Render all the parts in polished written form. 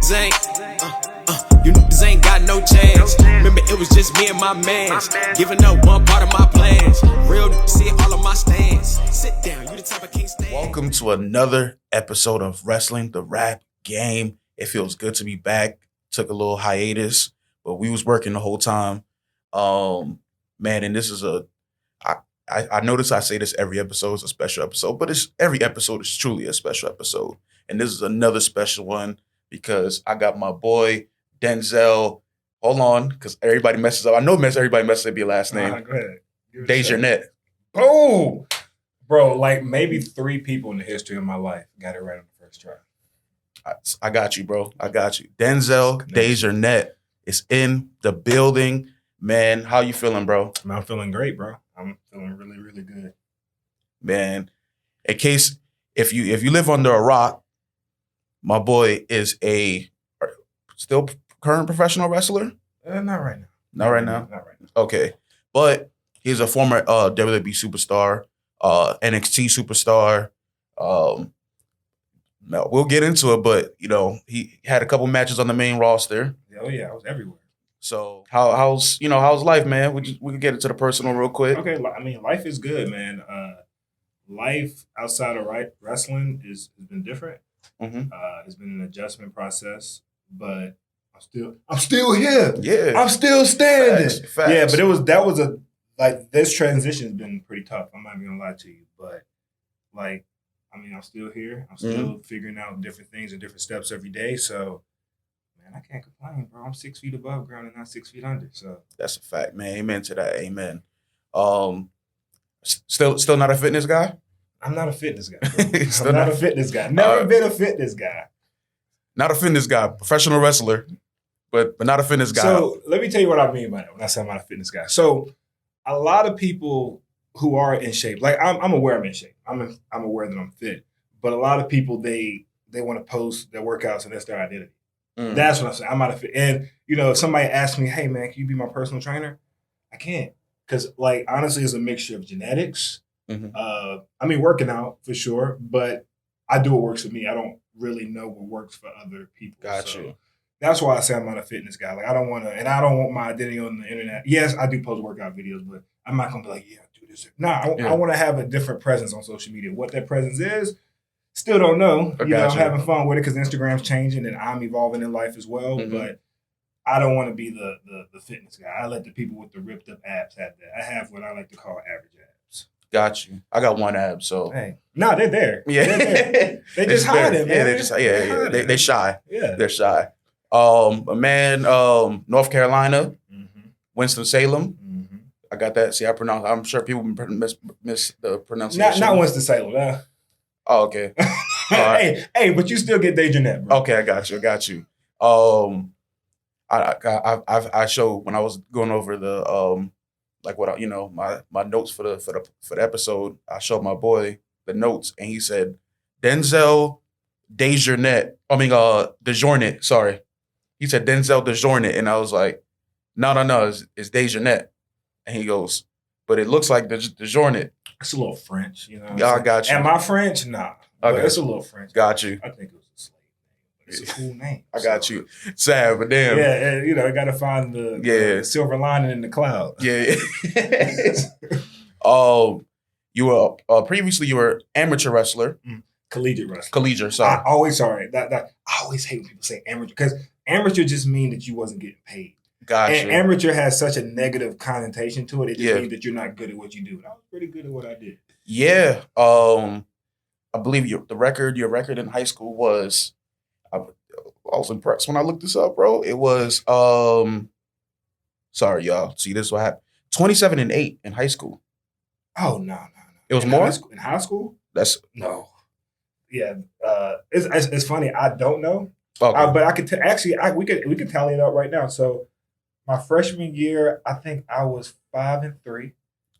niggas ain't. You niggas ain't got no chance. Remember, it was just me and my mans. Giving up one part of my plans. Real niggas see all of my stands. Sit down, you the type of can't stand. Welcome to another episode of Wrestling the Rap Game. It feels good to be back. Took a little hiatus, but we was working the whole time. Man, and this is I notice I say this every episode is a special episode, but every episode is truly a special episode. And this is another special one because I got my boy Denzel. Hold on, because everybody messes up. I know everybody messes up your last name. Go ahead. Dejournette. Oh, bro, like maybe 3 people in the history of my life got it right on the first try. I got you, bro. I got you. Denzel Dejournette is in the building. Man, how you feeling, bro? Man, I'm feeling great, bro. I'm feeling really, really good. Man, in case if you live under a rock, my boy is a still current professional wrestler? Not right now. Not right now? Not right now. Okay. But he's a former WWE superstar, NXT superstar. No, we'll get into it, but he had a couple matches on the main roster. Oh yeah, I was everywhere. So how's life, man? We can get into the personal real quick. Okay, I mean, life is good, man. Life outside of wrestling has been different. Mm-hmm. It's been an adjustment process, but I'm still here. Yeah, I'm still standing. Facts. Yeah, but this transition's been pretty tough. I'm not even gonna lie to you, but I'm still here. I'm still figuring out different things and different steps every day. So, man, I can't complain, bro. I'm 6 feet above ground and not 6 feet under. So that's a fact, man. Amen to that. Amen. Still not a fitness guy? I'm not a fitness guy. I'm not a fitness guy. Never been a fitness guy. Not a fitness guy. Professional wrestler, but not a fitness guy. So let me tell you what I mean by that when I say I'm not a fitness guy. So a lot of people who are in shape, like I'm aware I'm in shape. I'm aware that I'm fit. But a lot of people, they want to post their workouts and that's their identity. That's what I'm saying. I'm not a fit. And, if somebody asks me, hey, man, can you be my personal trainer? I can't. Because, honestly, it's a mixture of genetics. Mm-hmm. Working out for sure, but I do what works for me. I don't really know what works for other people. Got you. That's why I say I'm not a fitness guy. I don't want to, and I don't want my identity on the internet. Yes, I do post workout videos, but I'm not going to be like, yeah, I do this. I want to have a different presence on social media. What that presence is, still don't know. I'm having fun with it because Instagram's changing and I'm evolving in life as well. Mm-hmm. But I don't want to be the fitness guy. I let the people with the ripped up abs have that. I have what I like to call average abs. Got you. I got one ab, so. Hey. No, they're there. Yeah. They're there. They just hide it, man. Yeah, they're shy. Yeah. They're shy. A man, North Carolina, Winston-Salem. Mm-hmm. I got that. See, I'm sure people miss the pronunciation. Not Winston-Salem. Oh, okay. Hey, but you still get Dejournette, bro. Okay, I got you. I showed when I was going over the my notes for the episode. I showed my boy the notes, and he said Denzel Dejournette. Dejournette. Sorry, he said Denzel Dejournette, and I was like, no, it's Dejournette, and he goes, but it looks like Dejournette. It's a little French, Yeah, I got you. Am I French? Nah. Okay. It's a little French. Got you. I think it was a slave name, but it's a cool name. I got you. Sad, but damn. Yeah, I got to find the silver lining in the cloud. Yeah. You were previously amateur wrestler. Collegiate wrestler. Collegiate, sorry. I always hate when people say amateur because amateur just mean that you wasn't getting paid. Gotcha. And amateur has such a negative connotation to it. It just means that you're not good at what you do. And I was pretty good at what I did. Yeah. I believe your record in high school was, I was impressed when I looked this up, bro. It was, sorry, y'all. See, this is what happened. 27-8 in high school. Oh, no. It was more? In high school? No. Yeah. It's funny. I don't know. Okay. But I could we could tally it up right now. So my freshman year, I think I was 5-3.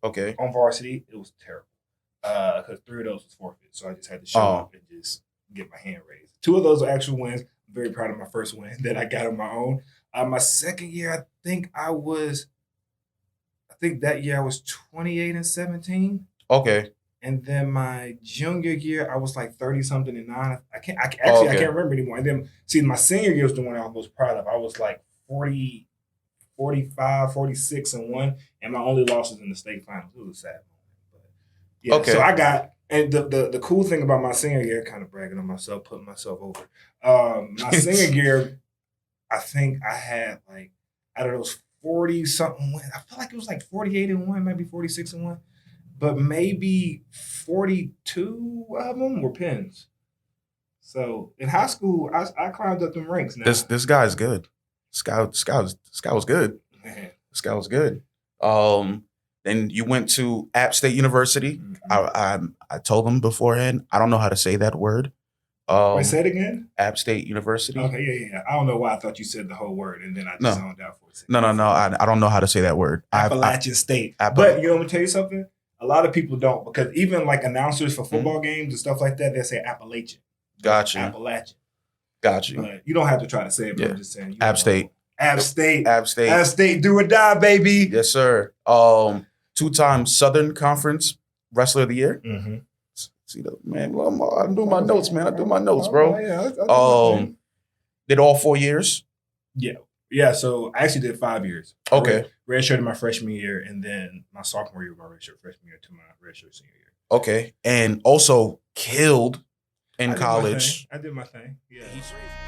Okay. On varsity. It was terrible. Because 3 of those was forfeit. So I just had to show up and just get my hand raised. 2 of those were actual wins. I'm very proud of my first win that I got on my own. My second year, I think that year I was 28-17. Okay. And then my junior year, I was like 30 something and 9. I can't remember anymore. And then see, my senior year was the one I was most proud of. I was like 40, 45, 46 and 1, and my only loss was in the state finals. It was a sad moment. But yeah, Okay. so I got, and the cool thing about my senior year, kind of bragging on myself, putting myself over. My senior year, I think I had like out of those 40 something wins, I feel like it was like 48 and 1, maybe 46 and 1. But maybe 42 of them were pins. So in high school, I climbed up them ranks. Now This guy's good. Scout was good. Man. Scout was good. Then you went to App State University. Mm-hmm. I told him beforehand. I don't know how to say that word. Wait, say it again. App State University. Okay, yeah. I don't know why I thought you said the whole word, and then I just zoned out for a second. No. I don't know how to say that word. Appalachian State. But you know, I'm gonna tell you something. A lot of people don't, because even like announcers for football games and stuff like that, they say Appalachian. Got you. Appalachian. Got you. But you don't have to try to say it, but I'm just saying. App State. App State. App State. App State, do or die, baby. Yes, sir. 2-time Southern Conference Wrestler of the Year. Mm-hmm. See, man, I'm doing my notes, man. I do my notes, bro. Yeah, did all 4 years? Yeah, so I actually did 5 years. Okay. Redshirted my freshman year, and then my sophomore year, my redshirt freshman year to my redshirt senior year. Okay. And also killed in college. I did my thing. Yeah.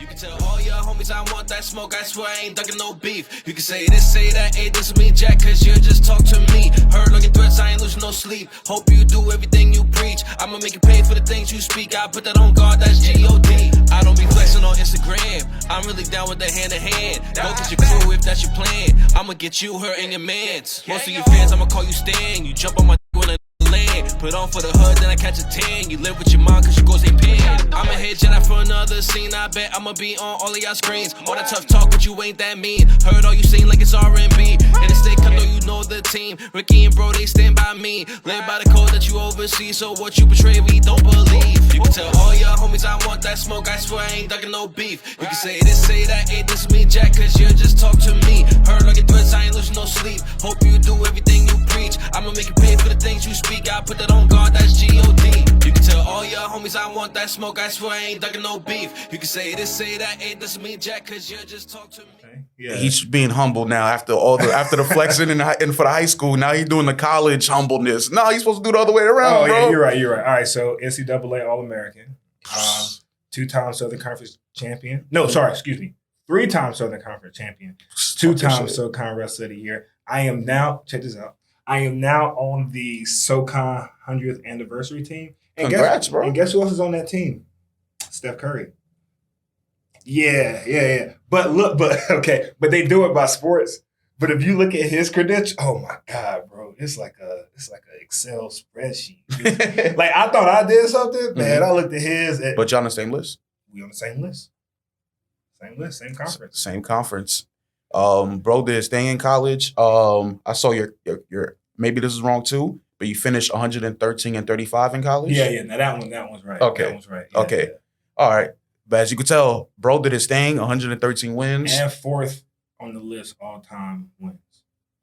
You can tell all your homies I want that smoke. I swear I ain't ducking no beef. You can say this, say that, hey, this is me, Jack, cause you just talk to me. Heard looking threats, I ain't losing no sleep. Hope you do everything you preach. I'ma make you pay for the things you speak. I put that on God, that's G-O-D. I don't be flexing on Instagram. I'm really down with the hand in hand. Go get your crew if that's your plan. I'ma get you, her, and your mans. Most of your fans, I'ma call you Stan. You jump on my when land. Put on for the hood, then I catch a tan. You live with your mom cause your goals ain't paid. I'm a head jet out for another scene. I bet I'ma be on all of y'all screens. All that tough talk, but you ain't that mean. Heard all you sing like it's R&B. In the state cut, you know the team. Ricky and bro, they stand by me. Live by the code that you oversee. So what you betray, we don't believe. You can tell all your homies I want that smoke. I swear I ain't ducking no beef. You can say this, say that, hey, this is me, Jack, cause you just talk to me. Heard looking threats, I ain't losing no sleep. Hope you do everything you preach. I'ma make you pay for the things you speak. I put that on God, that's G-O-D. You can tell all your homies I want that smoke. I swear I ain't ducking no beef. You can say this, say that, hey, this is me, Jack, cause you just talk to me. Okay. Yeah. He's being humble now after the flexing and for the high school. Now he's doing the college humbleness. No, he's supposed to do the other way around, bro. Yeah, you're right. All right, so NCAA All-American. 2-time Southern Conference champion. No, sorry, excuse me. 3-time Southern Conference champion. 2-time SoCon Wrestler of the Year. I am now, check this out. I am now on the SoCon 100th anniversary team. And congrats, bro. And guess who else is on that team? Steph Curry. Yeah. But but they do it by sports. But if you look at his credentials, oh my God, bro, it's like a Excel spreadsheet. Like I thought I did something, man. I looked at his. But y'all on the same list? We on the same list. Same conference. Same conference. Bro did stay in college. I saw your maybe this is wrong too, but you finished 113 and 35 in college. Yeah. Now that one's right. Okay. That one's right. Okay. Yeah. All right. But as you could tell, bro did his thing. 113 wins and 4th on the list all time wins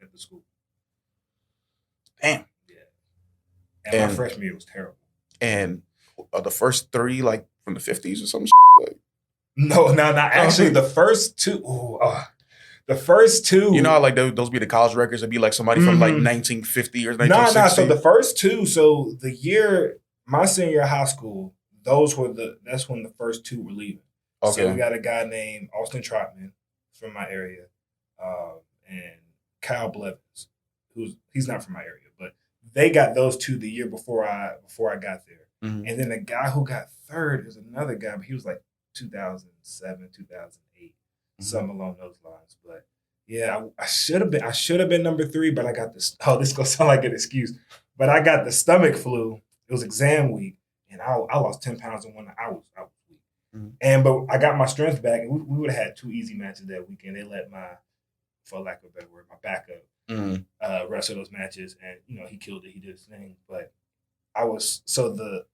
at the school. Damn. Yeah. And my freshman year was terrible. And the first 3 like from the 50s or something. Like, no, not actually. The first 2. The first 2. You know how like those be the college records? It'd be like somebody from like 1950 or 1960. Nah. So the first 2. So the year my senior year of high school, that's when the first 2 were leaving. Okay. So we got a guy named Austin Trotman from my area, and Kyle Blevins, he's not from my area, but they got those 2 the year before I got there. Mm-hmm. And then the guy who got 3rd is another guy, but he was like 2007, 2008, something along those lines. But yeah, I should have been number 3, but I got this. Oh, this is gonna sound like an excuse, but I got the stomach flu. It was exam week, and I lost 10 pounds in 1 hour. I was weak. Mm-hmm. But I got my strength back, and we would have had 2 easy matches that weekend. They let for lack of a better word, my backup wrestle those matches, and he killed it. He did his thing. But I was the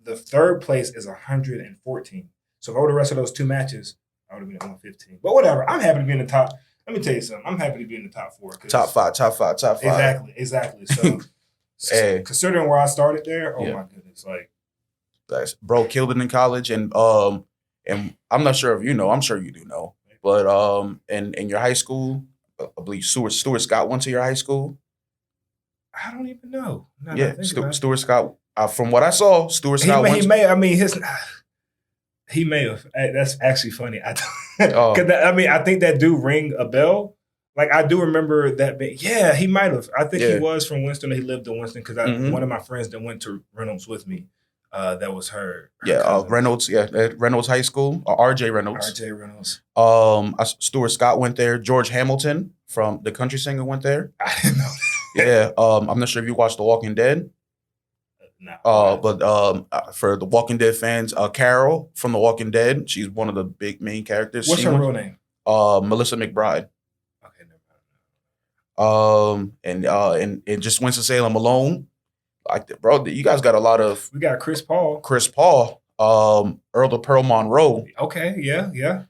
3rd place is 114. So if I would have wrestled those 2 matches, I would have been at 115. But whatever, I'm happy to be in the top. Let me tell you something. I'm happy to be in the top 4. Top five. Exactly. So Hey. Considering where I started there, my goodness, like bro killed it in college, and I'm not sure if you know, I'm sure you do know, but in your high school, I believe Stuart Scott went to your high school. I don't even know. Stuart Scott. From what I saw, Stuart Scott. He may have. That's actually funny. I think that do ring a bell. Like I do remember that. Yeah, he might have. I think he was from Winston. He lived in Winston because one of my friends that went to Reynolds with me. That was her Reynolds. Yeah, at Reynolds High School. RJ Reynolds. Stuart Scott went there. George Hamilton from the country singer went there. I didn't know that. Yeah. I'm not sure if you watched The Walking Dead. No. But for the Walking Dead fans, Carol from The Walking Dead, she's one of the big main characters. What's her real name? Melissa McBride. Okay, never And mind. just Winston-Salem alone, like bro, you guys got a lot of. We got Chris Paul, Earl the Pearl Monroe. Okay, yeah.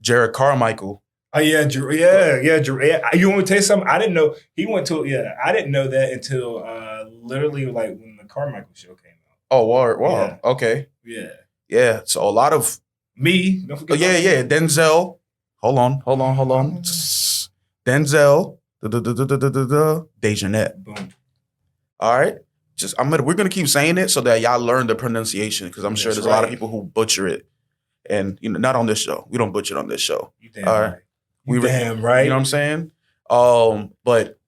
Jared Carmichael. Oh yeah. You want me to tell you something? I didn't know he went to. Yeah, I didn't know that until literally like when the Carmichael show came out. Oh, wow. Yeah. Okay. Yeah. So a lot of me. Don't forget. Denzel. Hold on. Denzel. Dejournette. Boom. All right. We're gonna keep saying it so that y'all learn the pronunciation, because I'm sure there's a lot of people who butcher it, and not on this show. We don't butcher it on this show. You damn right. Damn right. You know what I'm saying? But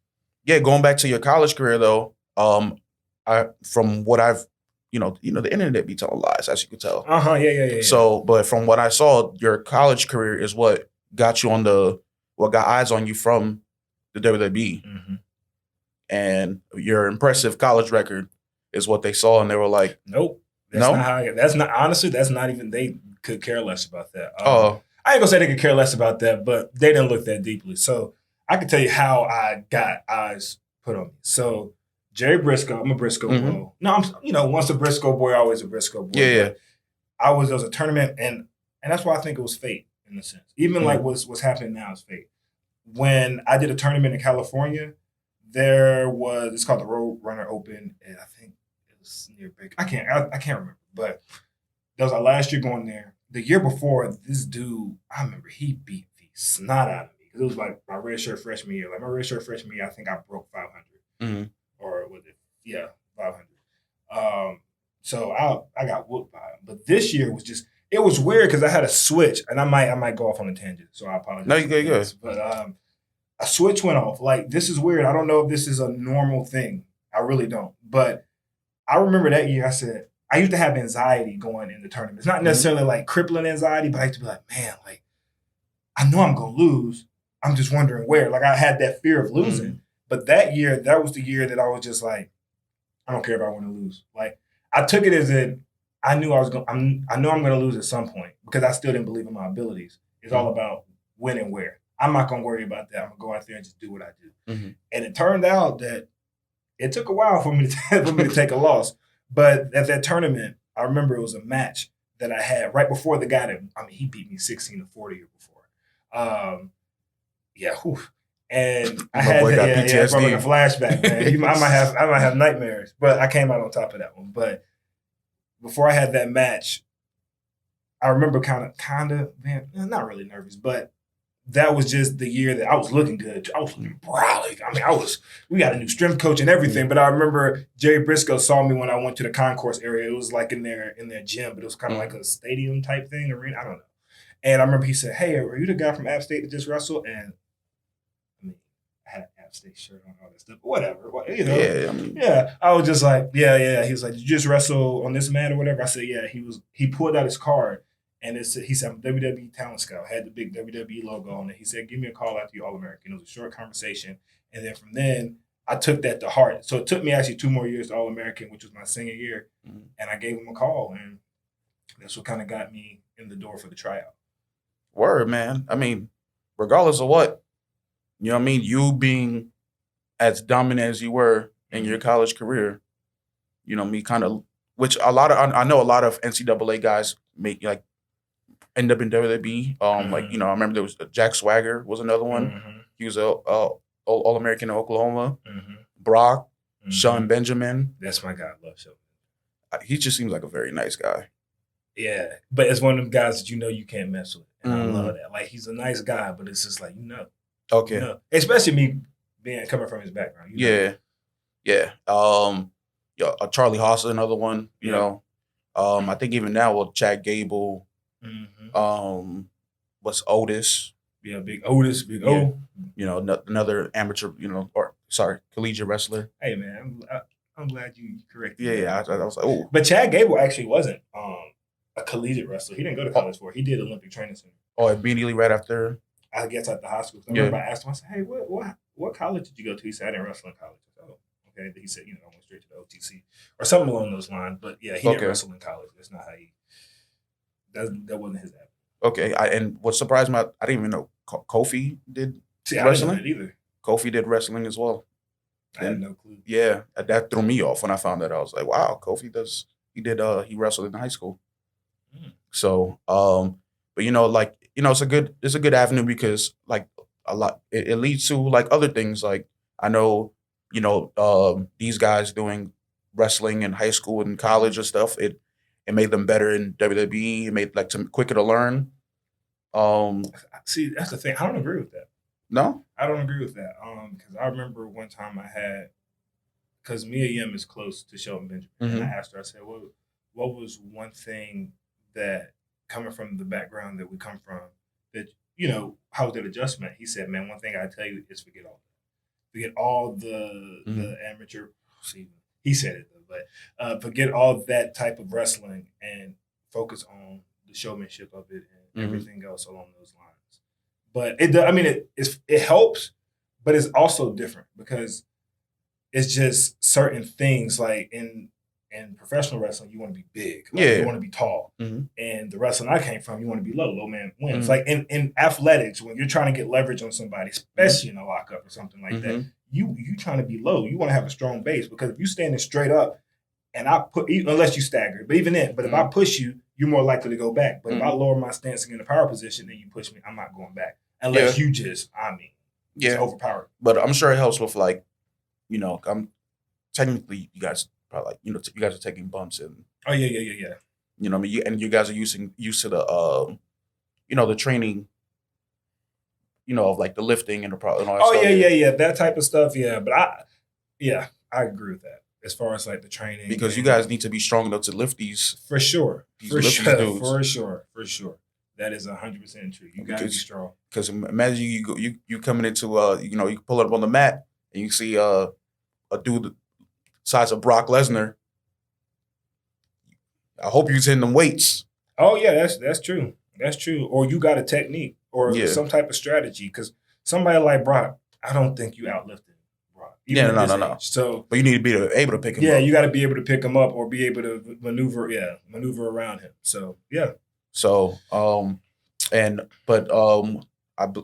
yeah, going back to your college career though, from what I've, the internet be telling lies, as you can tell. Yeah. So, but from what I saw, your college career is what got you what got eyes on you from the WWE. Mm-hmm. And your impressive college record is what they saw, and they were like, "Nope, that's not even. They could care less about that." I ain't gonna say they could care less about that, but they didn't look that deeply. So I can tell you how I got eyes put on me. So Jerry Briscoe, I'm a Briscoe boy. No, once a Briscoe boy, always a Briscoe boy. Yeah. There was a tournament, and that's why I think it was fate in a sense. Even like what's happening now is fate. When I did a tournament in California. It's called the Road Runner Open, and I think it was near Big. I can't remember, but that was our last year going there. The year before, this dude, I remember he beat the snot out of me because it was like my red shirt freshman year. Like my red shirt freshman year, I think I broke 500, or was it? Yeah, 500. So I got whooped by him. But this year it was weird because I had a switch, and I might go off on a tangent, so I apologize. No, you good. But a switch went off. Like, this is weird. I don't know if this is a normal thing. I really don't. But I remember that year I used to have anxiety going in the tournament. It's not necessarily like crippling anxiety, but I used to be like, man, like, I know I'm going to lose. I'm just wondering where. Like, I had that fear of losing. But that was the year that I was just like, I don't care if I want to lose. Like, I took it as I know I'm going to lose at some point because I still didn't believe in my abilities. It's all about when and where. I'm not going to worry about that. I'm going to go out there and just do what I do. Mm-hmm. And it turned out that it took a while for me to take a loss. But at that tournament, I remember it was a match that I had right before the guy he beat me 16-40 year before. And I had like a flashback, man. I might have nightmares, but I came out on top of that one. But before I had that match, I remember kind of, man, not really nervous, but that was just the year that I was looking good. I was looking brolic. I mean, we got a new strength coach and everything, but I remember Jerry Briscoe saw me when I went to the concourse area. It was like in their gym, but it was kind of like a stadium type thing, arena. I don't know. And I remember he said, "Hey, are you the guy from App State that just wrestled?" And I had an App State shirt on, all that stuff, but whatever. Yeah. I was just like, yeah. He was like, "Did you just wrestle on this mat or whatever?" I said, "Yeah." He pulled out his card. And he said, "I'm WWE Talent Scout." Had the big WWE logo on it. He said, "Give me a call after you All-American." It was a short conversation. And then from then, I took that to heart. So it took me actually 2 more years to All-American, which was my senior year. Mm-hmm. And I gave him a call. And that's what kind of got me in the door for the tryout. Word, man. I mean, regardless of what, you know what I mean? You being as dominant as you were in your college career, you know, which I know a lot of NCAA guys end up in WWE. Like, I remember there was Jack Swagger was another one. Mm-hmm. He was All-American in Oklahoma. Mm-hmm. Brock, Sean Benjamin. That's my guy. I love Sean. He just seems like a very nice guy. Yeah, but it's one of them guys that you can't mess with, and I love that. Like he's a nice guy, but it's just like Okay. Especially me coming from his background. Yeah. Charlie Haas is another one. You know, I think even now with Chad Gable, what's Otis? Yeah, big Otis, big O. You know, another amateur. Collegiate wrestler. Hey man, I'm glad you corrected. Yeah. I was like, oh. But Chad Gable actually wasn't a collegiate wrestler. He didn't go to college for it. He did Olympic Training Center. Oh, immediately right after. I guess at the high school. I remember I asked him. I said, "Hey, what college did you go to?" He said, "I didn't wrestle in college." I said, "Oh, okay." He said, "I went straight to the OTC or something along those lines." But yeah, he didn't wrestle in college. That's not how he. That wasn't his avenue. Okay, and what surprised me, I didn't even know Kofi did wrestling. I didn't know that either. Kofi did wrestling as well. I had no clue. Yeah, that threw me off when I found that. I was like, wow, Kofi does. He wrestled in high school. So, but it's a good avenue because like a lot, it leads to like other things. Like I know, these guys doing wrestling in high school and college and stuff. It made them better in WWE. It made like them quicker to learn. See, that's the thing. I don't agree with that. No, I don't agree with that. Because I remember one time because Mia Yim is close to Shelton Benjamin, and I asked her. I said, "Well, what was one thing that coming from the background that we come from that how was that adjustment?" He said, "Man, one thing I tell you is forget all the amateur." See, he said it though, but forget all that type of wrestling and focus on the showmanship of it and everything else along those lines. But it helps, but it's also different because it's just certain things like in professional wrestling, you want to be big. You want to be tall. And the wrestling I came from, you want to be low. Low man wins. Like in athletics, when you're trying to get leverage on somebody, especially in a lockup or something like that, you trying to be low. You want to have a strong base because if you standing straight up and unless you stagger, but even then, if I push you, you're more likely to go back. But if I lower my stance and get in a power position, then you push me, I'm not going back. Unless you just overpowered. But I'm sure it helps with like, I'm technically you guys probably like, you guys are taking bumps and and you guys are used to the the training, of like the lifting and all that stuff. That type of stuff, but I agree with that as far as like the training because you guys need to be strong enough to lift these for sure. For sure. That is 100% true. You gotta be strong. Because imagine you coming into you pull it up on the mat and you see a dude the size of Brock Lesnar. I hope you're hitting them weights. Oh yeah, that's true. That's true. Or you got a technique or some type of strategy. Because somebody like Brock, I don't think you outlifted Brock. No. So, but you need to be able to pick him up. Yeah, you got to be able to pick him up or be able to maneuver around him. So yeah. So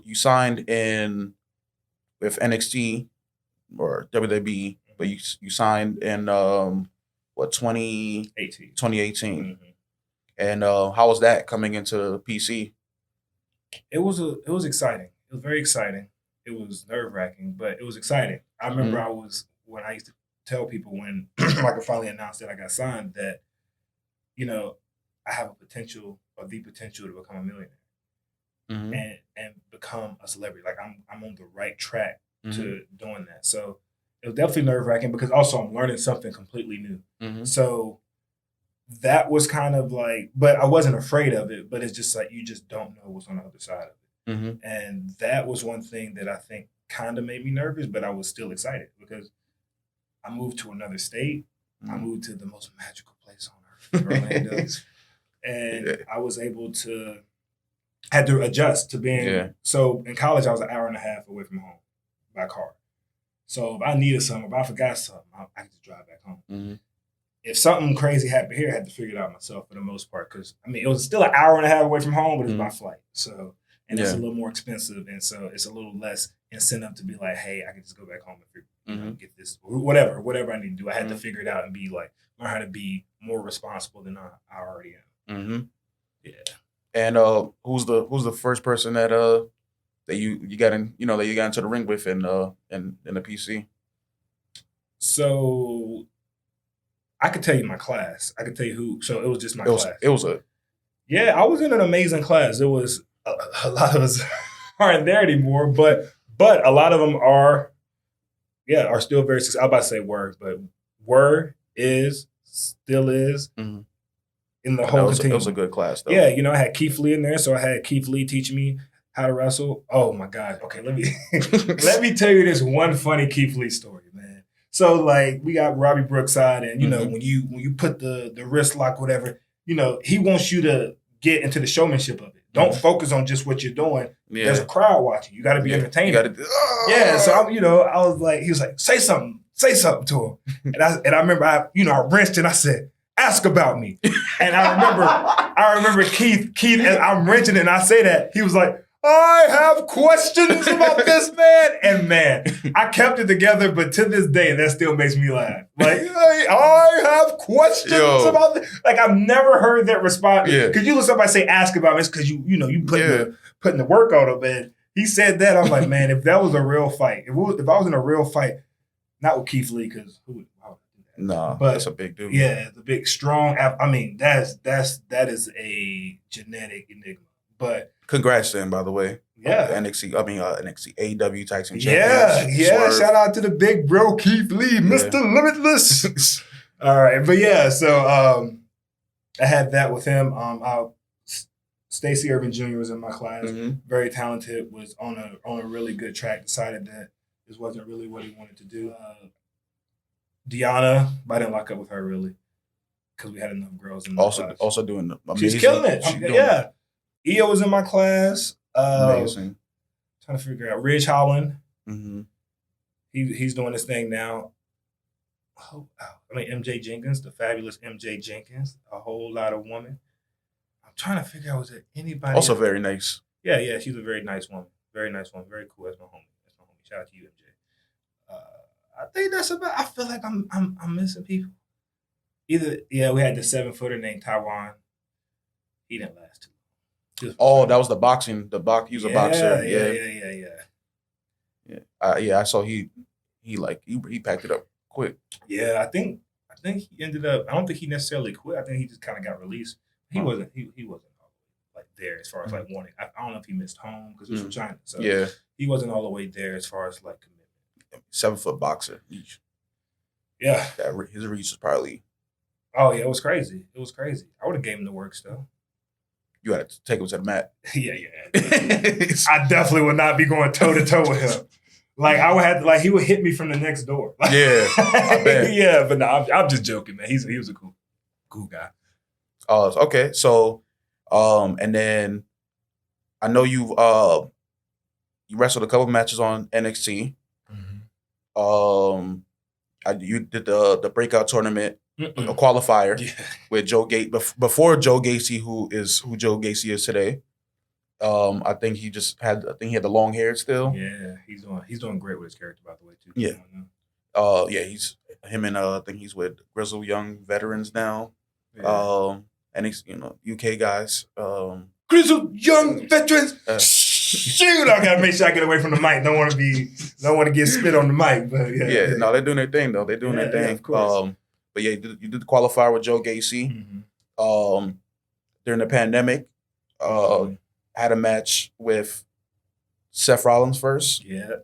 you signed in with NXT or WWE, but you signed in 2018. And how was that coming into PC? It was exciting. It was very exciting. It was nerve-wracking, but it was exciting. I remember when I used to tell people when I could finally announce that I got signed that, I have the potential to become a millionaire and become a celebrity. Like I'm on the right track to doing that. So it was definitely nerve-wracking because also I'm learning something completely new. So that was kind of like, but I wasn't afraid of it, but it's just like, you just don't know what's on the other side of it. And that was one thing that I think kind of made me nervous, but I was still excited because I moved to another state. I moved to the most magical place on earth, Orlando. And I was able had to adjust to being, so in college, I was an hour and a half away from home by car. So if I needed something, if I forgot something, I could just drive back home. If something crazy happened here, I had to figure it out myself for the most part. Because, it was still an hour and a half away from home, but it's by flight. So, and it's a little more expensive. And so it's a little less incentive to be like, hey, I can just go back home and get this, whatever I need to do. I had to figure it out and be like, learn how to be more responsible than I already am. Yeah. And who's the first person that you got in that you got into the ring with in the PC? So I could tell you my class. I could tell you who. So it was just my class. It was a Yeah, I was in an amazing class. It was a lot of us aren't there anymore, but a lot of them are still very successful. I was about to say were, still is in the whole continuum. It was a good class though. Yeah, I had Keith Lee in there, so I had Keith Lee teaching me how to wrestle. Oh my God. Okay, let me let me tell you this one funny Keith Lee story, man. So like we got Robbie Brookside, and when you put the wrist lock, whatever, he wants you to get into the showmanship of it. Don't focus on just what you're doing. Yeah. There's a crowd watching. You got to be entertaining. Yeah. So I was like, he was like, say something to him. And I remember I wrenched and I said, ask about me. And I remember Keith, as I'm wrenching it and I say that, he was like, I have questions about this man. And man, I kept it together, but to this day, that still makes me laugh. Like, hey, I have questions about this. Like, I've never heard that response. Because you let somebody say, ask about me, it's because you putting the work on him. And he said that. I'm like, man, if that was a real fight, if I was in a real fight, not with Keith Lee, because why would I do that? Nah, but that's a big dude. Yeah, the big, strong. I mean, that is a genetic enigma. But congrats to him, by the way. Yeah. NXT AEW Tag Team Champions. Yeah. Shout out to the big bro Keith Lee, Mr. Limitless. All right. But yeah, so I had that with him. Stacey Irvin Jr. was in my class. Very talented, was on a really good track, decided that this wasn't really what he wanted to do. Deanna, but I didn't lock up with her really. Because we had enough girls in the class. Also doing amazing. She's killing it. EO was in my class. Amazing. Trying to figure out Ridge Holland. He's doing this thing now. MJ Jenkins, the fabulous MJ Jenkins, a whole lot of women. I'm trying to figure out, was there anybody also else? Very nice. Yeah, she's a very nice woman. Very nice woman. Very cool. That's my homie. Shout out to you, MJ. I think that's about. I feel like I'm missing people. We had the 7-footer named Taiwan. He didn't last too. That was the boxing. He was a boxer. Yeah. I saw he packed it up quick. Yeah, I think he ended up. I don't think he necessarily quit. I think he just kind of got released. He wasn't like there as far as like wanting. I don't know if he missed home because he was from China. So he wasn't all the way there as far as like commitment. 7-foot boxer. Yeah, his reach is probably. Oh yeah, it was crazy. I would have gave him the work still. You had to take him to the mat. Yeah. I definitely would not be going toe to toe with him. Like I would have to, like he would hit me from the next door. Yeah, I bet. Yeah, but no, I'm just joking, man. He was a cool guy. Okay. So, and then I know you wrestled a couple matches on NXT. You did the breakout tournament. A qualifier with Joe Gacy before Joe Gacy, who Joe Gacy is today. I think he had the long hair still. Yeah, he's doing great with his character, by the way, too. Yeah. He's him and I think he's with Grizzled Young Veterans now. Yeah. And he's UK guys. Grizzled Young Veterans. Shoot, I gotta make sure I get away from the mic. Don't want to get spit on the mic. But yeah. No, they're doing their thing though. They're doing their thing. Yeah, of course. But yeah, you did the qualifier with Joe Gacy. During the pandemic, had a match with Seth Rollins first. Yeah.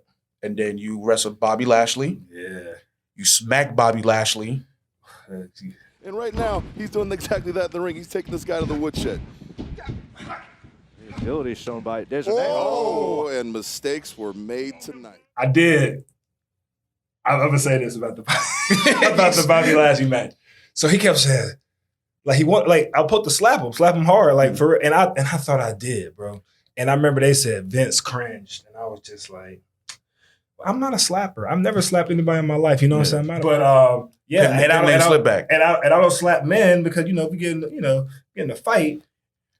And then you wrestled Bobby Lashley. Yeah. You smacked Bobby Lashley. And right now, he's doing exactly that in the ring. He's taking this guy to the woodshed. The ability shown by Dejournette. And mistakes were made tonight. I did. I'm gonna say this about the Bobby Lashley match. So he kept saying, like he want, like I put to slap him hard, like for, and I thought I did, bro. And I remember they said Vince cringed, and I was just like, I'm not a slapper. I've never slapped anybody in my life. You know what I'm saying? But and I don't slap men because if we get in a fight,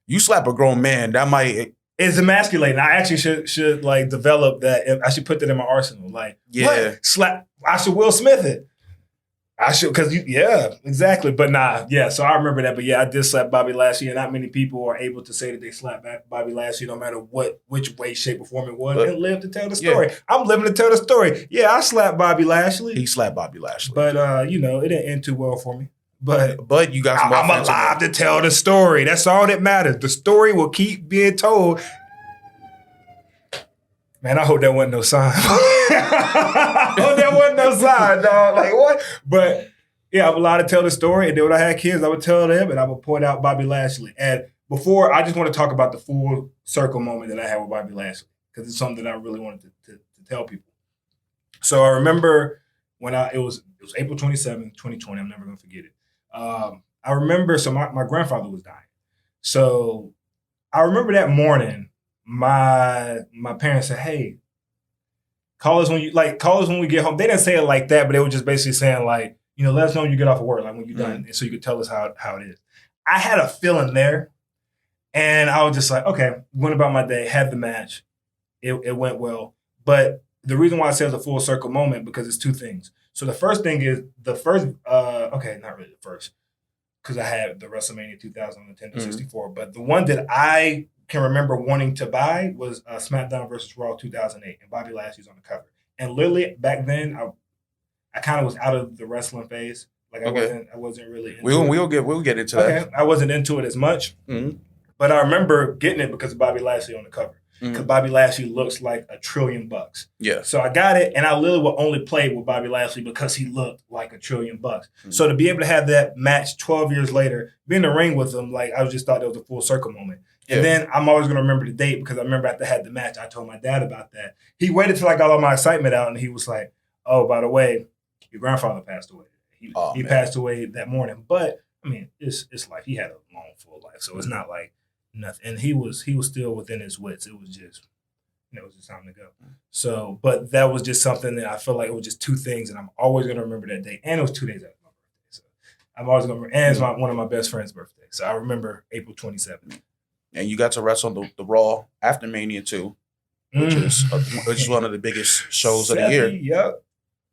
you slap a grown man, that might. It's emasculating. I actually should like develop that. I should put that in my arsenal. Like, what? Slap. I should Will Smith it. I should, because yeah, exactly. But nah, yeah. So I remember that. But yeah, I did slap Bobby Lashley, and not many people are able to say that they slapped Bobby Lashley, no matter which way, shape, or form it was, and live to tell the story. Yeah. I'm living to tell the story. Yeah, I slapped Bobby Lashley. He slapped Bobby Lashley, but it didn't end too well for me. But you got some. I'm alive to tell the story. That's all that matters. The story will keep being told. Man, I hope that wasn't no sign. I hope that wasn't no sign, dog. Like, what? But, yeah, I'm allowed to tell the story. And then when I had kids, I would tell them, and I would point out Bobby Lashley. And before, I just want to talk about the full circle moment that I had with Bobby Lashley, because it's something that I really wanted to tell people. So I remember when it was April 27th, 2020. I'm never going to forget it. I remember, so my grandfather was dying. So I remember that morning, my parents said, "Hey, call us when we get home." They didn't say it like that, but they were just basically saying, like, let us know when you get off of work, like when you're done, so you could tell us how it is. I had a feeling there, and I was just like, okay, went about my day, had the match. It went well. But the reason why I say it's a full circle moment, because it's two things. So the first thing is not really the first, because I had the WrestleMania 2000 on Nintendo 64, but the one that I can remember wanting to buy was SmackDown versus Raw 2008, and Bobby Lashley's on the cover. And literally back then, I kind of was out of the wrestling phase. Like I wasn't really into it. We'll get into that. I wasn't into it as much, but I remember getting it because of Bobby Lashley on the cover. Because Bobby Lashley looks like $1 trillion. Yeah. So I got it, and I literally would only play with Bobby Lashley because he looked like $1 trillion. So to be able to have that match 12 years later, be in the ring with him, like, I just thought that was a full circle moment. Yeah. And then I'm always going to remember the date, because I remember after I had the match, I told my dad about that. He waited till I got all my excitement out, and he was like, "Oh, by the way, your grandfather passed away. He passed away that morning." But I mean, it's life. He had a long, full life, so it's not like nothing. And he was still within his wits. It was just, it was just time to go. So, but that was just something that I feel like it was just two things, and I'm always going to remember that day. And it was 2 days after my birthday, so I'm always going to remember. And it's one of my best friend's birthday, so I remember April 27th. And you got to wrestle on the Raw after Mania 2, which is one of the biggest shows of the year. Yep.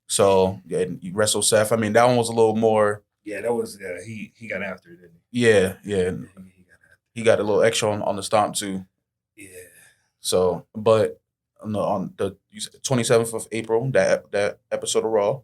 So yeah, you wrestled Seth. I mean, that one was a little more. Yeah, that was he got after it, didn't he? Yeah. He got a little extra on the stomp too. Yeah. So, but on the 27th of April, that episode of Raw,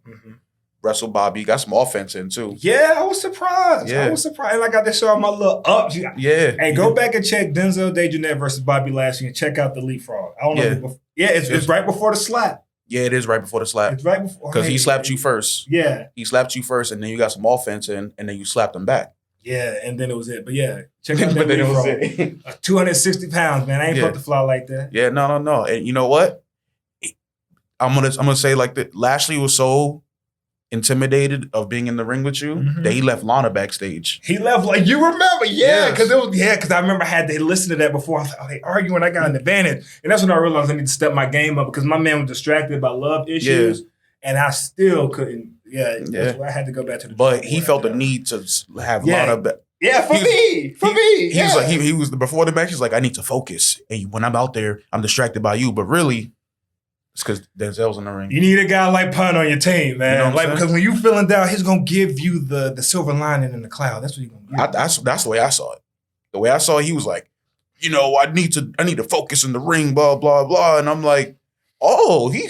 wrestled Bobby, got some offense in too. Yeah, I was surprised. And I got to show all my little ups. Yeah. Hey, go back and check Denzel Dejournette versus Bobby Lashley and check out the leapfrog. I don't know. It's right before the slap. Yeah, it is right before the slap. It's right before. Because he slapped you first. Yeah. He slapped you first, and then you got some offense in, and then you slapped him back. Yeah, and then it was it. But yeah, check out that leapfrog. 260 pounds, man. I ain't supposed to fly like that. Yeah, no. And you know what? I'm gonna say like that. Lashley was so intimidated of being in the ring with you that he left Lana backstage. He left, like, you remember, because I remember I had to listen to that before. I was like, oh, they arguing, I got an advantage. And that's when I realized I need to step my game up, because my man was distracted by love issues, and I still couldn't. That's why I had to go back to the. But he felt the need to have Lana back. Yeah, for me. He was like, he was before the match. He's like, I need to focus, and when I'm out there, I'm distracted by you. But really, it's because Denzel's in the ring. You need a guy like Pun on your team, man. You know because when you feeling down, he's gonna give you the silver lining in the cloud. That's what he's gonna give. That's the way I saw it. The way I saw it, he was like, I need to focus in the ring, blah blah blah, and I'm like, oh, he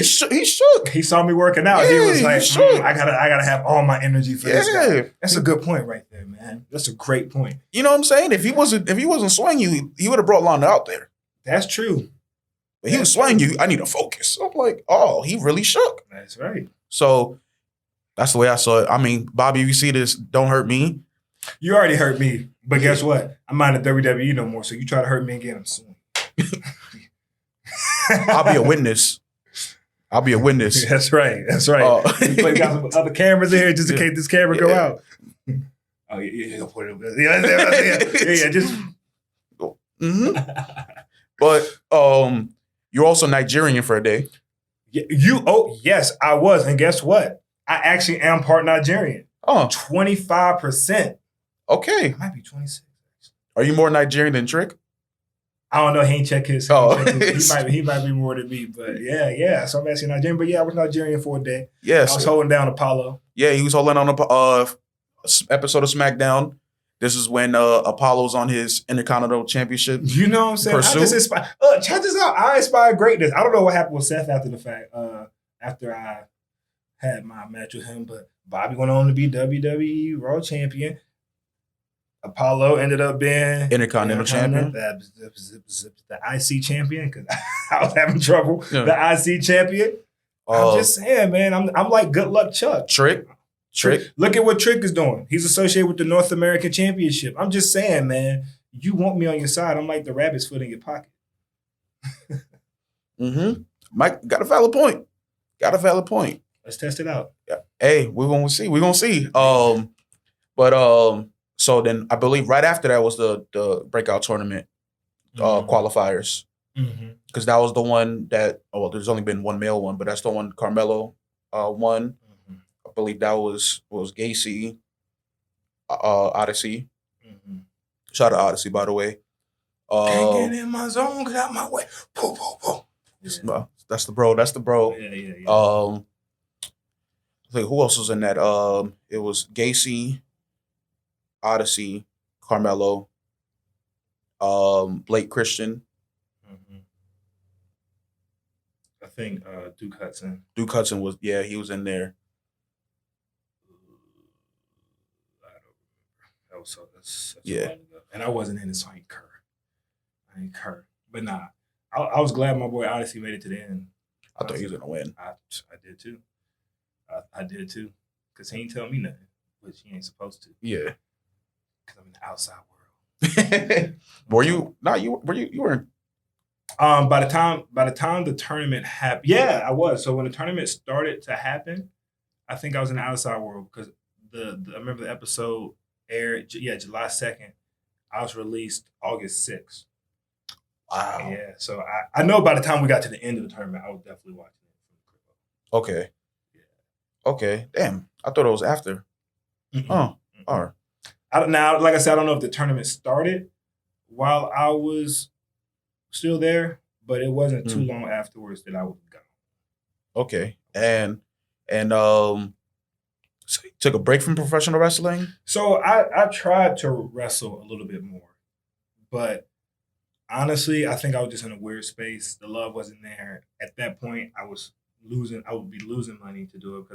shook. He saw me working out. Yeah, he was like, I gotta have all my energy for this guy. That's a good point right there, man. That's a great point. You know what I'm saying? If he wasn't swinging you, he would have brought Lana out there. That's true. But he was swinging you. I need to focus. I'm like, oh, he really shook. That's right. So that's the way I saw it. I mean, Bobby, if you see this, don't hurt me. You already hurt me. But guess what? I'm not in WWE no more. So you try to hurt me again, I'm suing. I'll be a witness. That's right. We got some other cameras in here just in case this camera go out. Oh, yeah, put it over there. Yeah, just. But you're also Nigerian for a day. Yes, I was. And guess what? I actually am part Nigerian. 25%. Okay. I might be 26. Are you more Nigerian than Trick? I don't know. He ain't check his. Oh. He might be more than me, but yeah. So I'm actually Nigerian, but yeah, I was Nigerian for a day. Yes. I was holding down Apollo. Yeah, he was holding on a episode of SmackDown. This is when Apollo's on his Intercontinental Championship. You know what I'm saying? Pursuit. I just inspire. Check this out. I inspire greatness. I don't know what happened with Seth after the fact. After I had my match with him, but Bobby went on to be WWE World Champion. Apollo ended up being Intercontinental Champion. The IC champion, because I was having trouble. Yeah. The IC champion. I'm just saying, man. I'm like Good Luck Chuck. Trick. Look at what Trick is doing. He's associated with the North American Championship. I'm just saying, man. You want me on your side. I'm like the rabbit's foot in your pocket. Mike got a valid point. Let's test it out. Yeah. Hey, we're gonna see. So then I believe right after that was the breakout tournament qualifiers. Because that was the one that there's only been one male one, but that's the one Carmelo won. I believe that was Gacy, Odyssey. Shout out Odyssey, by the way. Can't get in my zone, get out my way. Poo, poo, poo. Yeah. That's the bro. Yeah. I think who else was in that? It was Gacy, Odyssey, Carmelo, Blake Christian. I think Duke Hudson. Duke Hudson was he was in there. I don't remember. That was such Yeah. a while ago. And I wasn't in it, so I ain't cur. But nah, I was glad my boy Odyssey made it to the end. I thought he was gonna win. I did too. I did too. Because he ain't tell me nothing, which he ain't supposed to. Yeah. Because I'm in the outside world. Were you? No, you weren't. By the time the tournament happened, yeah, I was. So when the tournament started to happen, I think I was in the outside world because I remember the episode aired. Yeah, July 2nd. I was released August 6th. Wow. Yeah. So I know by the time we got to the end of the tournament, I was definitely watching it. Okay. Yeah. Okay. Damn. I thought it was after. Oh. All right. Now, like I said, I don't know if the tournament started while I was still there, but it wasn't too long afterwards that I was gone. Okay. And so you took a break from professional wrestling? So I tried to wrestle a little bit more, but honestly, I think I was just in a weird space. The love wasn't there. At that point, I would be losing money to do it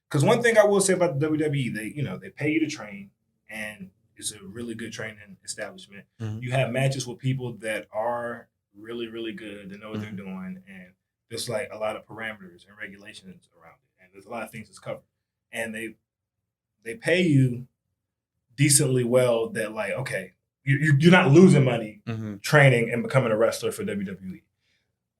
because one thing I will say about the WWE, they pay you to train, and it's a really good training establishment. You have matches with people that are really, really good. They know what they're doing, and there's like a lot of parameters and regulations around it, and there's a lot of things that's covered. And they pay you decently well. That like, okay, you're not losing money training and becoming a wrestler for WWE.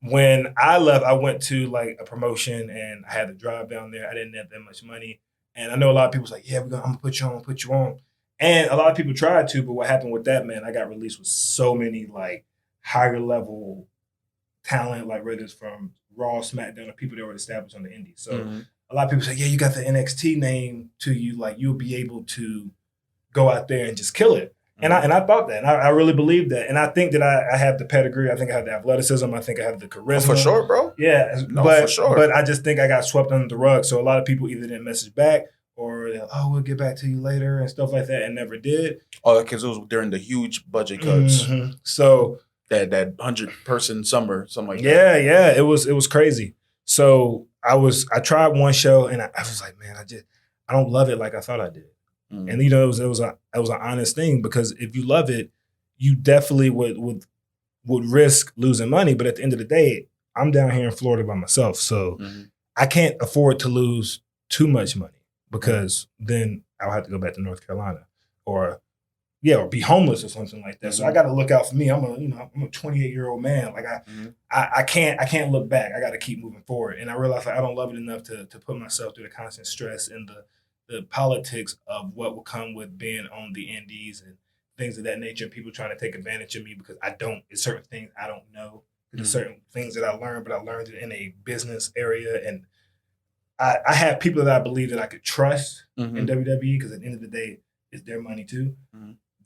When I left, I went to like a promotion and I had to drive down there. I didn't have that much money, and I know a lot of people was like, "Yeah, I'm gonna put you on." And a lot of people tried to, but what happened with that, man? I got released with so many like higher level talent, like whether it's from Raw, SmackDown, or people that were established on the Indies. So a lot of people say, "Yeah, you got the NXT name to you, like you'll be able to go out there and just kill it." And I thought that, and I really believed that, and I think that I have the pedigree. I think I have the athleticism. I think I have the charisma. For sure, bro. Yeah, for sure. But I just think I got swept under the rug. So a lot of people either didn't message back or we'll get back to you later and stuff like that, and never did. Oh, because it was during the huge budget cuts. So that 100-person summer, something like that. Yeah, it was crazy. So I tried one show and I was like, man, I don't love it like I thought I did. And it was an honest thing, because if you love it, you definitely would risk losing money. But at the end of the day, I'm down here in Florida by myself, so I can't afford to lose too much money, because then I'll have to go back to North Carolina or be homeless or something like that. So I got to look out for me. I'm a 28-year-old man. Like I can't look back. I got to keep moving forward. And I realized I don't love it enough to put myself through the constant stress and the politics of what will come with being on the indies and things of that nature, and people trying to take advantage of me because it's certain things I don't know. There's certain things that I learned, but I learned it in a business area. And I have people that I believe that I could trust in WWE, because at the end of the day, it's their money too.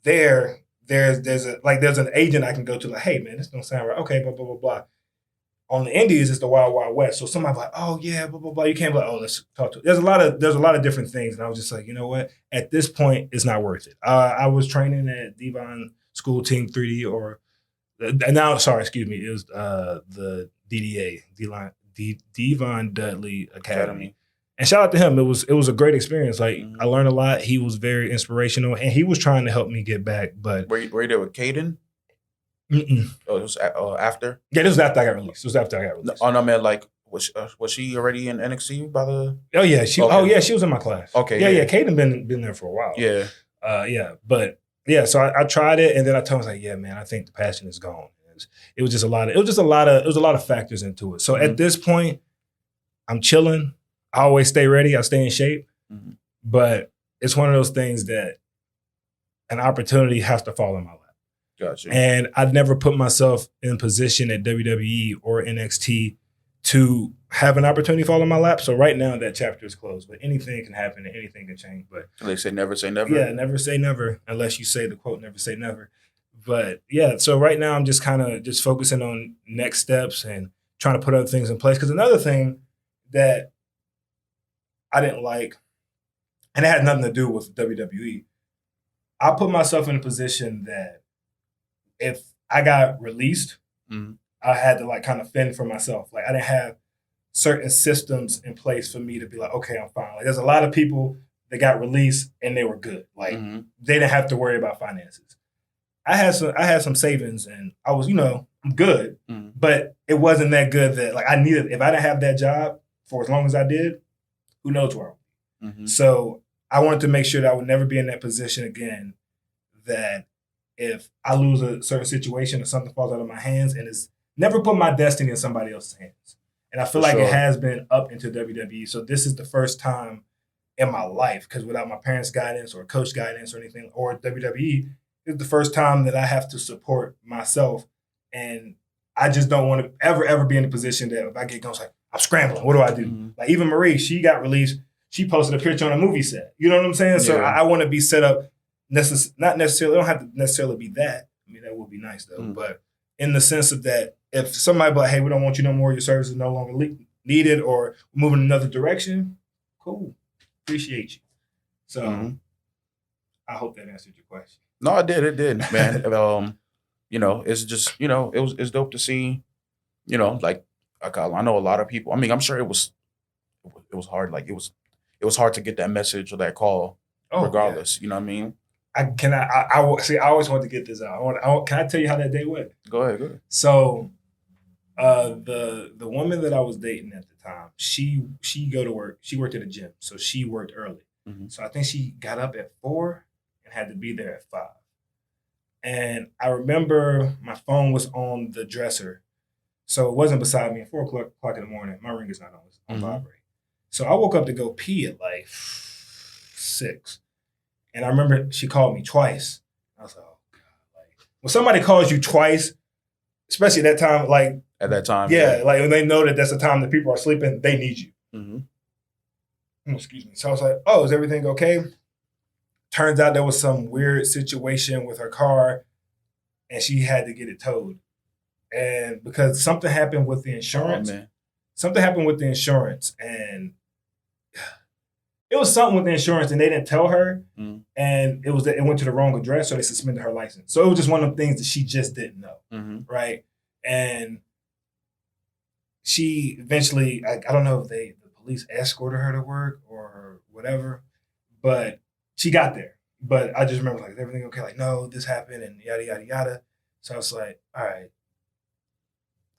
They're there's an agent I can go to like, hey man, this don't sound right. Okay, blah blah blah blah. On the Indies, it's the Wild Wild West. So somebody's like, oh yeah, blah blah blah. You can't be like, oh, let's talk to. There's a lot of different things, and I was just like, you know what? At this point, it's not worth it. I was training at Devon School Team 3D, or now, sorry, excuse me, it was the DDA, Devon Dudley Academy. And shout out to him. It was a great experience. Like I learned a lot. He was very inspirational, and he was trying to help me get back. But were you there with Caden? Mm-mm. Oh, it was after. Yeah, this was after I got released. Oh no, man. Like, was she already in NXT by the? Oh yeah, she. Okay. Oh yeah, she was in my class. Okay. Yeah. Caden been there for a while. Yeah. But yeah. So I tried it, and then I told him, like, yeah, man, I think the passion is gone. It was a lot of factors into it. So at this point, I'm chilling. I always stay ready. I stay in shape. Mm-hmm. But it's one of those things that an opportunity has to fall in my lap. Gotcha. And I've never put myself in position at WWE or NXT to have an opportunity fall in my lap. So right now that chapter is closed, but anything can happen and anything can change. But they say never say never. Yeah, never say never unless you say the quote, never say never. But yeah, so right now I'm just kind of just focusing on next steps and trying to put other things in place. Because another thing that I didn't like, and it had nothing to do with WWE, I put myself in a position that if I got released, I had to like kind of fend for myself. Like I didn't have certain systems in place for me to be like, okay, I'm fine. Like there's a lot of people that got released and they were good. Like they didn't have to worry about finances. I had some savings and I was, I'm good, but it wasn't that good that like I needed. If I didn't have that job for as long as I did, who knows where I would be. So I wanted to make sure that I would never be in that position again, that if I lose a certain situation or something falls out of my hands, and it's never put my destiny in somebody else's hands. And I feel like it has been up into WWE. So this is the first time in my life, because without my parents' guidance or coach guidance or anything, or WWE, it's the first time that I have to support myself. And I just don't want to ever be in a position that if I get going, it's like, I'm scrambling. What do I do? Like even Marie, she got released. She posted a picture on a movie set. You know what I'm saying? Yeah. So I want to be set up. Not necessarily, it don't have to necessarily be that. I mean, that would be nice though. But in the sense of that, if somebody be like, hey, we don't want you no more, your service is no longer needed, or moving in another direction, cool. Appreciate you. So I hope that answered your question. No, it did, man. It's just, it's dope to see, like I know a lot of people. I mean, I'm sure it was hard. Like it was hard to get that message or that call, regardless. Yeah. You know what I mean? I always want to get this out. Can I tell you how that day went? Go ahead. So, the woman that I was dating at the time, she go to work. She worked at a gym, so she worked early. So I think she got up at 4 and had to be there at 5. And I remember my phone was on the dresser, so it wasn't beside me at 4 o'clock in the morning. My ring is not on; it's on vibrate. So I woke up to go pee at like 6. And I remember she called me twice. I was like, oh, God. Like, when somebody calls you twice, especially at that time, like... At that time. Yeah, like when they know that that's the time that people are sleeping, they need you. Excuse me. So I was like, oh, is everything okay? Turns out there was some weird situation with her car, and she had to get it towed. And because something happened with the insurance. And it was something with the insurance, and they didn't tell her, and it went to the wrong address, so they suspended her license. So it was just one of the things that she just didn't know, right? And she eventually, I don't know if the police escorted her to work or whatever, but she got there. But I just remember like, is everything okay? Like, no, this happened, and yada yada yada. So I was like, all right,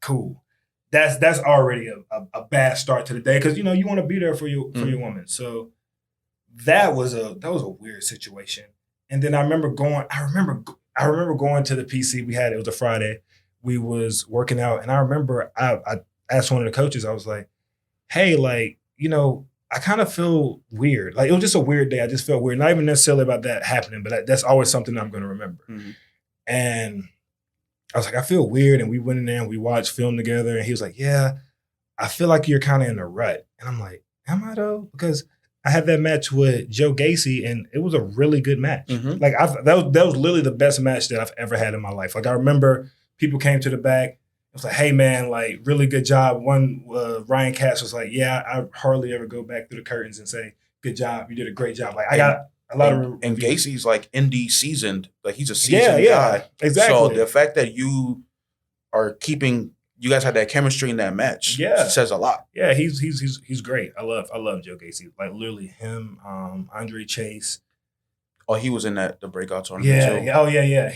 cool. That's already a bad start to the day, because you want to be there for your woman. So that was a weird situation. And then I remember going to the PC we had. It was a Friday. We was working out, and I remember I asked one of the coaches. I was like, hey, like, I kind of feel weird. Like it was just a weird day. I just felt weird. Not even necessarily about that happening, but that's always something I'm going to remember. And I was like, I feel weird. And we went in there and we watched film together. And he was like, yeah, I feel like you're kind of in a rut. And I'm like, am I though? Because I had that match with Joe Gacy, and it was a really good match. Mhm. Like that was literally the best match that I've ever had in my life. Like I remember people came to the back. It was like, "Hey man, like really good job." One Ryan Cass was like, "Yeah, I hardly ever go back through the curtains and say good job. You did a great job." Like I got a lot of and Gacy's like indie seasoned. Like he's a seasoned guy. Exactly. So the fact that you are keeping, you guys had that chemistry in that match. Yeah. Says a lot. Yeah, he's great. I love Joe Gacy. Like literally him, Andre Chase. Oh, he was in the breakout tournament too. Yeah. Oh yeah.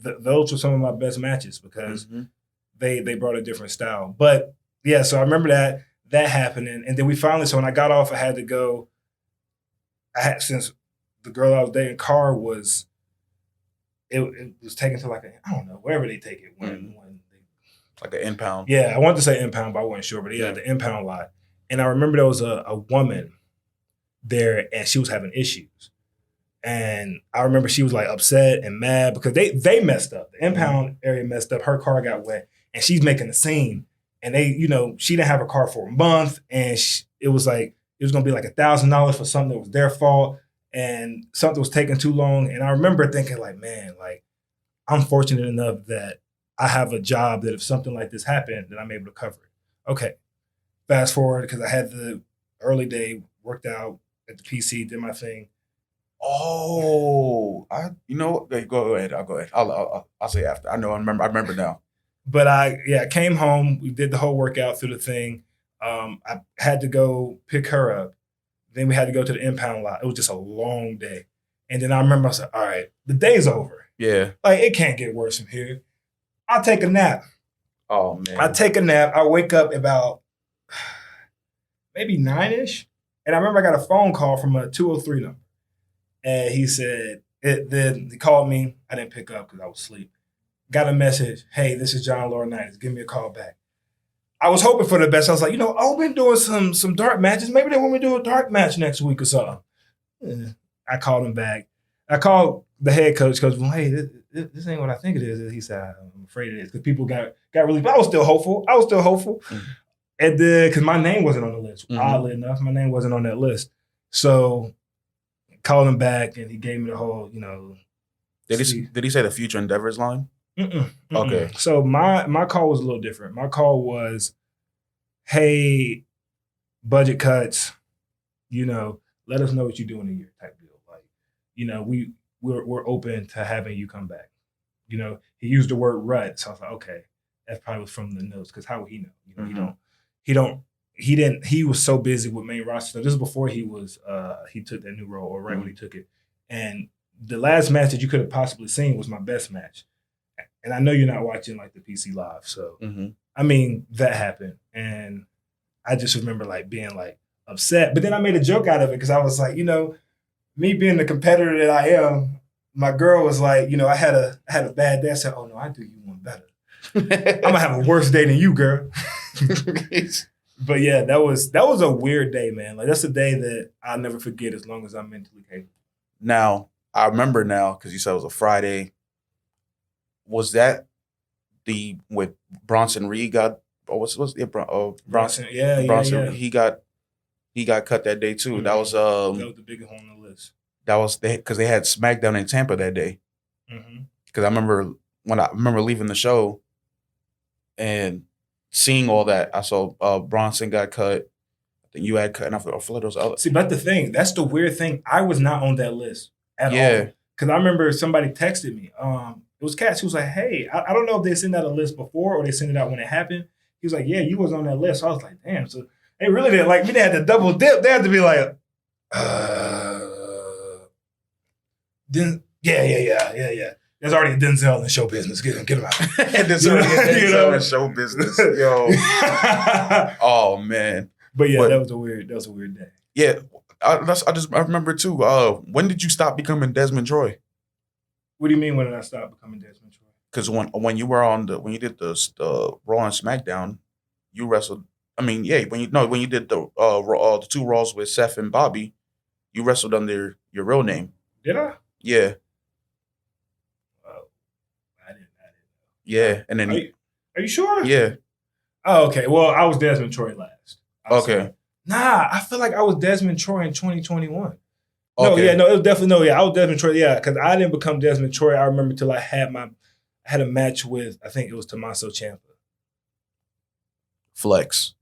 Those were some of my best matches because they brought a different style. But yeah, so I remember that happening, and then we finally. So when I got off, I had to go. Since the girl I was dating, Car was. It was taken to like I don't know, wherever they take it when they, like an impound. Yeah, I wanted to say impound, but I wasn't sure. But yeah, the impound lot. And I remember there was a woman there, and she was having issues. And I remember she was like upset and mad because they messed up. The impound area messed up. Her car got wet, and she's making a scene. And she didn't have her car for a month, and it was going to be like $1,000 for something that was their fault. And something was taking too long. And I remember thinking like, man, like I'm fortunate enough that I have a job that if something like this happened, that I'm able to cover it. Okay. Fast forward, because I had the early day, worked out at the PC, did my thing. Oh, go ahead. I'll go ahead. I'll say after. I remember now. But I came home. We did the whole workout through the thing. I had to go pick her up. Then we had to go to the impound lot. It was just a long day. And then I remember I said, all right, the day's over. Yeah. Like, it can't get worse from here. I'll take a nap. Oh, man. I take a nap. I wake up about maybe 9-ish. And I remember I got a phone call from a 203 number. And he said, then he called me. I didn't pick up because I was asleep. Got a message. Hey, this is John Laurinaitis. Give me a call back. I was hoping for the best. I was like, I've been doing some dark matches. Maybe they want me to do a dark match next week or something. I called him back. I called the head coach because, well, hey, this ain't what I think it is. He said, I'm afraid it is. Because people got really, but I was still hopeful. Mm-hmm. And then, because my name wasn't on the list. Mm-hmm. Oddly enough, my name wasn't on that list. So called him back and he gave me the whole, Did he say the future endeavors line? Mm-mm. Okay. So my call was a little different. My call was, hey, budget cuts, let us know what you're doing a year type deal. Like, we're open to having you come back. He used the word rut. So I was like, okay, that probably was from the notes because how would he know? He was so busy with main roster. So this is before he took that new role or when he took it. And the last match that you could have possibly seen was my best match. And I know you're not watching like the PC live. So, I mean, that happened. And I just remember like being like upset. But then I made a joke out of it because I was like, me being the competitor that I am, my girl was like, I had a bad day. I said, oh no, I do you one better. I'm gonna have a worse day than you, girl. But yeah, that was a weird day, man. Like that's a day that I'll never forget as long as I'm mentally capable. Now, I remember now because you said it was a Friday. Was that with Bronson Reed got? Oh, what's it? Bronson? Yeah. Bronson. He got cut that day too. Mm-hmm. That was the biggest one on the list. That was because they had SmackDown in Tampa that day. Because I remember leaving the show and seeing all that. I saw Bronson got cut. I think you had cut, and I feel those other. See, but the thing, that's the weird thing. I was not on that list at all. Because I remember somebody texted me. It was Cass. He was like, hey, I don't know if they sent out a list before or they sent it out when it happened. He was like, yeah, you was on that list. So I was like, damn. So they really didn't like me. They had to double dip. They had to be like, then yeah. There's already a Denzel in show business. Get him out. There's already a Denzel in show business. Yo. Oh man. But yeah, that was a weird day. Yeah. I remember too. When did you stop becoming Desmond Troy? What do you mean when did I stop becoming Desmond Troy? Because when you were when you did the Raw and SmackDown, you wrestled. I mean, yeah, when you did the two Raws with Seth and Bobby, you wrestled under your real name. Did I? Yeah. Oh, I didn't know. Yeah, and then are you sure? Yeah. Oh, okay. Well, I was Desmond Troy last. Nah, I feel like I was Desmond Troy in 2021. Okay. No, it was definitely I was Desmond Troy. Yeah, because I didn't become Desmond Troy. I remember till I had a match with, I think it was Tommaso Ciampa. Flex.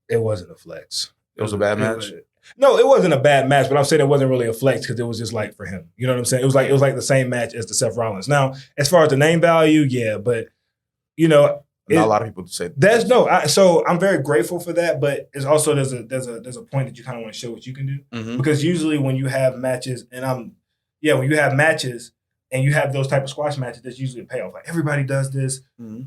It wasn't a flex. It was a bad match? No, it wasn't a bad match, but I'm saying it wasn't really a flex because it was just like for him. You know what I'm saying? It was like the same match as the Seth Rollins. Now, as far as the name value, yeah, but Not a lot of people say that. So I'm very grateful for that, but it's also there's a point that you kind of want to show what you can do. Mm-hmm. Because usually when you have matches, when you have matches and you have those type of squash matches, that's usually a payoff. Like everybody does this. Mm-hmm.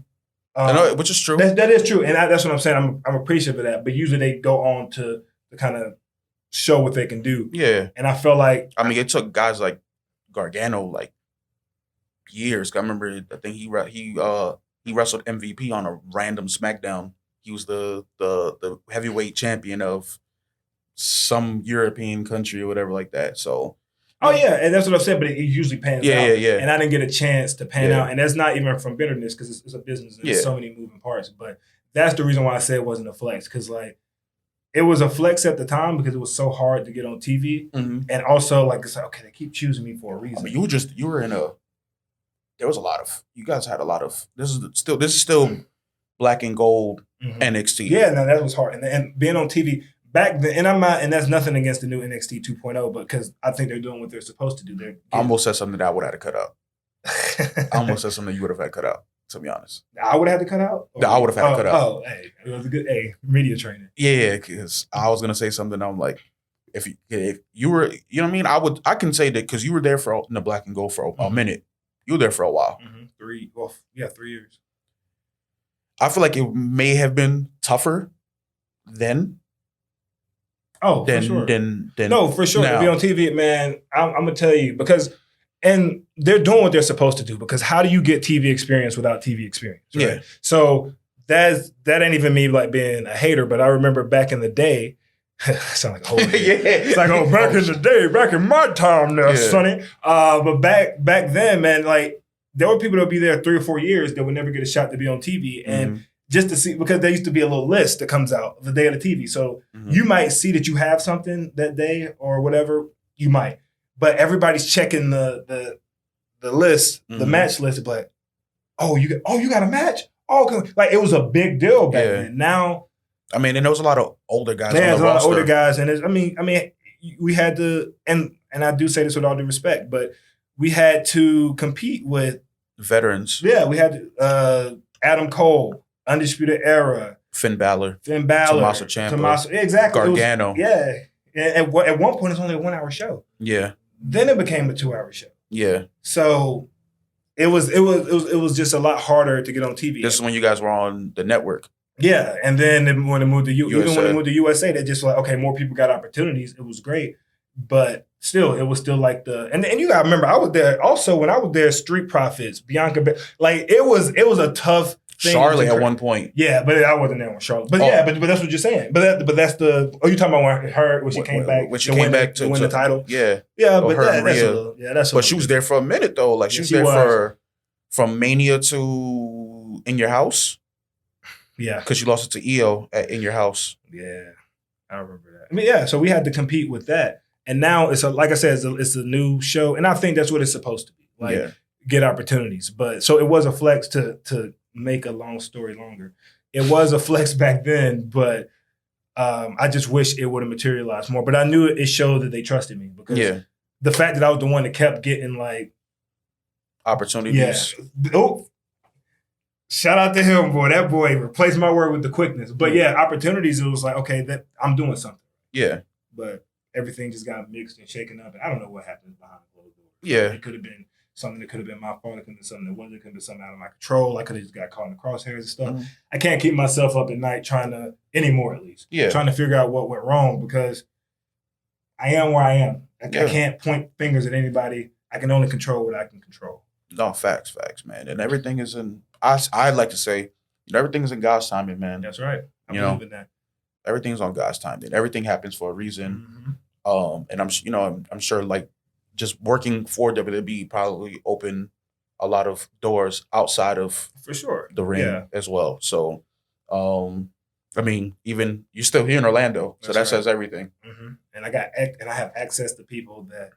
I know, which is true. That is true, and that's what I'm saying. I'm appreciative of that. But usually they go on to kind of show what they can do. Yeah, and I feel like it took guys like Gargano like years. I remember, I think he wrestled MVP on a random SmackDown. He was the heavyweight champion of some European country or whatever like that. So. Oh yeah, and that's what I said. But it usually pans out. Yeah. And I didn't get a chance to pan out, and that's not even from bitterness because it's a business and there's so many moving parts. But that's the reason why I said it wasn't a flex, because like it was a flex at the time because it was so hard to get on TV, and also like it's like, okay, they keep choosing me for a reason. You were in a. There was a lot of. You guys had a lot of. This is still black and gold NXT. Yeah, no, that was hard, and being on TV. Back then, and that's nothing against the new NXT 2.0, but because I think they're doing what they're supposed to do. I almost said something that I would have had to cut out. I almost said something you would have had to cut out, to be honest. I would have had to cut out? I would have had to cut out. Oh, hey, it was a good media training. Yeah, because I was going to say something. I'm like, if you were, you know what I mean? I can say that because you were there in the black and gold for a minute. You were there for a while. 3 years. I feel like it may have been tougher then. Oh, for sure. No, for sure. To be on TV, man, I'm going to tell you and they're doing what they're supposed to do, because how do you get TV experience without TV experience? Right? Yeah. So that ain't even me like being a hater, but I remember back in the day, I sound like a whole It's like, back in the day, back in my time now, Sonny. But back then, man, like there were people that would be there 3 or 4 years that would never get a shot to be on TV. And just to see, because there used to be a little list that comes out the day of the TV. So you might see that you have something that day or whatever, you might. But everybody's checking the list, the match list, but you got a match? Oh, like it was a big deal back then. Now, and there was a lot of older guys. There's a lot of older guys, and we had to, and I do say this with all due respect, but we had to compete with veterans. Yeah, we had Adam Cole, Undisputed Era, Finn Balor, Tommaso Ciampa, exactly, Gargano. At one point it's only a 1 hour show. Yeah. Then it became a 2 hour show. Yeah. So it was just a lot harder to get on TV. This is when you guys were on the network. Yeah, and then when it moved to even when it moved to USA, they just like, okay, more people got opportunities. It was great, but still, it was still like and you gotta remember, I was there also when I was there. Street Profits, Bianca, like it was a tough thing. Charlotte at one point. Yeah, but I wasn't there with Charlotte. But but that's what you're saying. But that's the. Oh, you talking about when she came back? When she came back to win the title. Yeah, but that's. But she was there for a minute though. Like she was there from Mania to In Your House. Yeah, because you lost it to EO In Your House. Yeah, I remember that. So we had to compete with that, and now like I said, it's a new show, and I think that's what it's supposed to be. Like get opportunities, but so it was a flex to make a long story longer. It was a flex back then, but I just wish it would have materialized more. But I knew it showed that they trusted me, because the fact that I was the one that kept getting like opportunities. Yeah. Oh, shout out to him, boy. That boy replaced my word with the quickness. But opportunities. It was like, okay, that I'm doing something. Yeah. But everything just got mixed and shaken up, and I don't know what happened behind closed doors. Yeah. It could have been something that could have been my fault. It could have been something that wasn't. It could have been something out of my control. I could have just got caught in the crosshairs and stuff. I can't keep myself up at night anymore at least. Yeah. Trying to figure out what went wrong, because I am where I am. I can't point fingers at anybody. I can only control what I can control. No, facts, man. And everything is in, I like to say, everything is in God's timing, man. That's right. I believe in that. Everything's on God's timing. Everything happens for a reason. And I'm sure like just working for WWE probably opened a lot of doors outside of for sure the ring as well. So I mean, even you're still here in Orlando, so That's that right. says everything. Mm-hmm. And I have access to people that,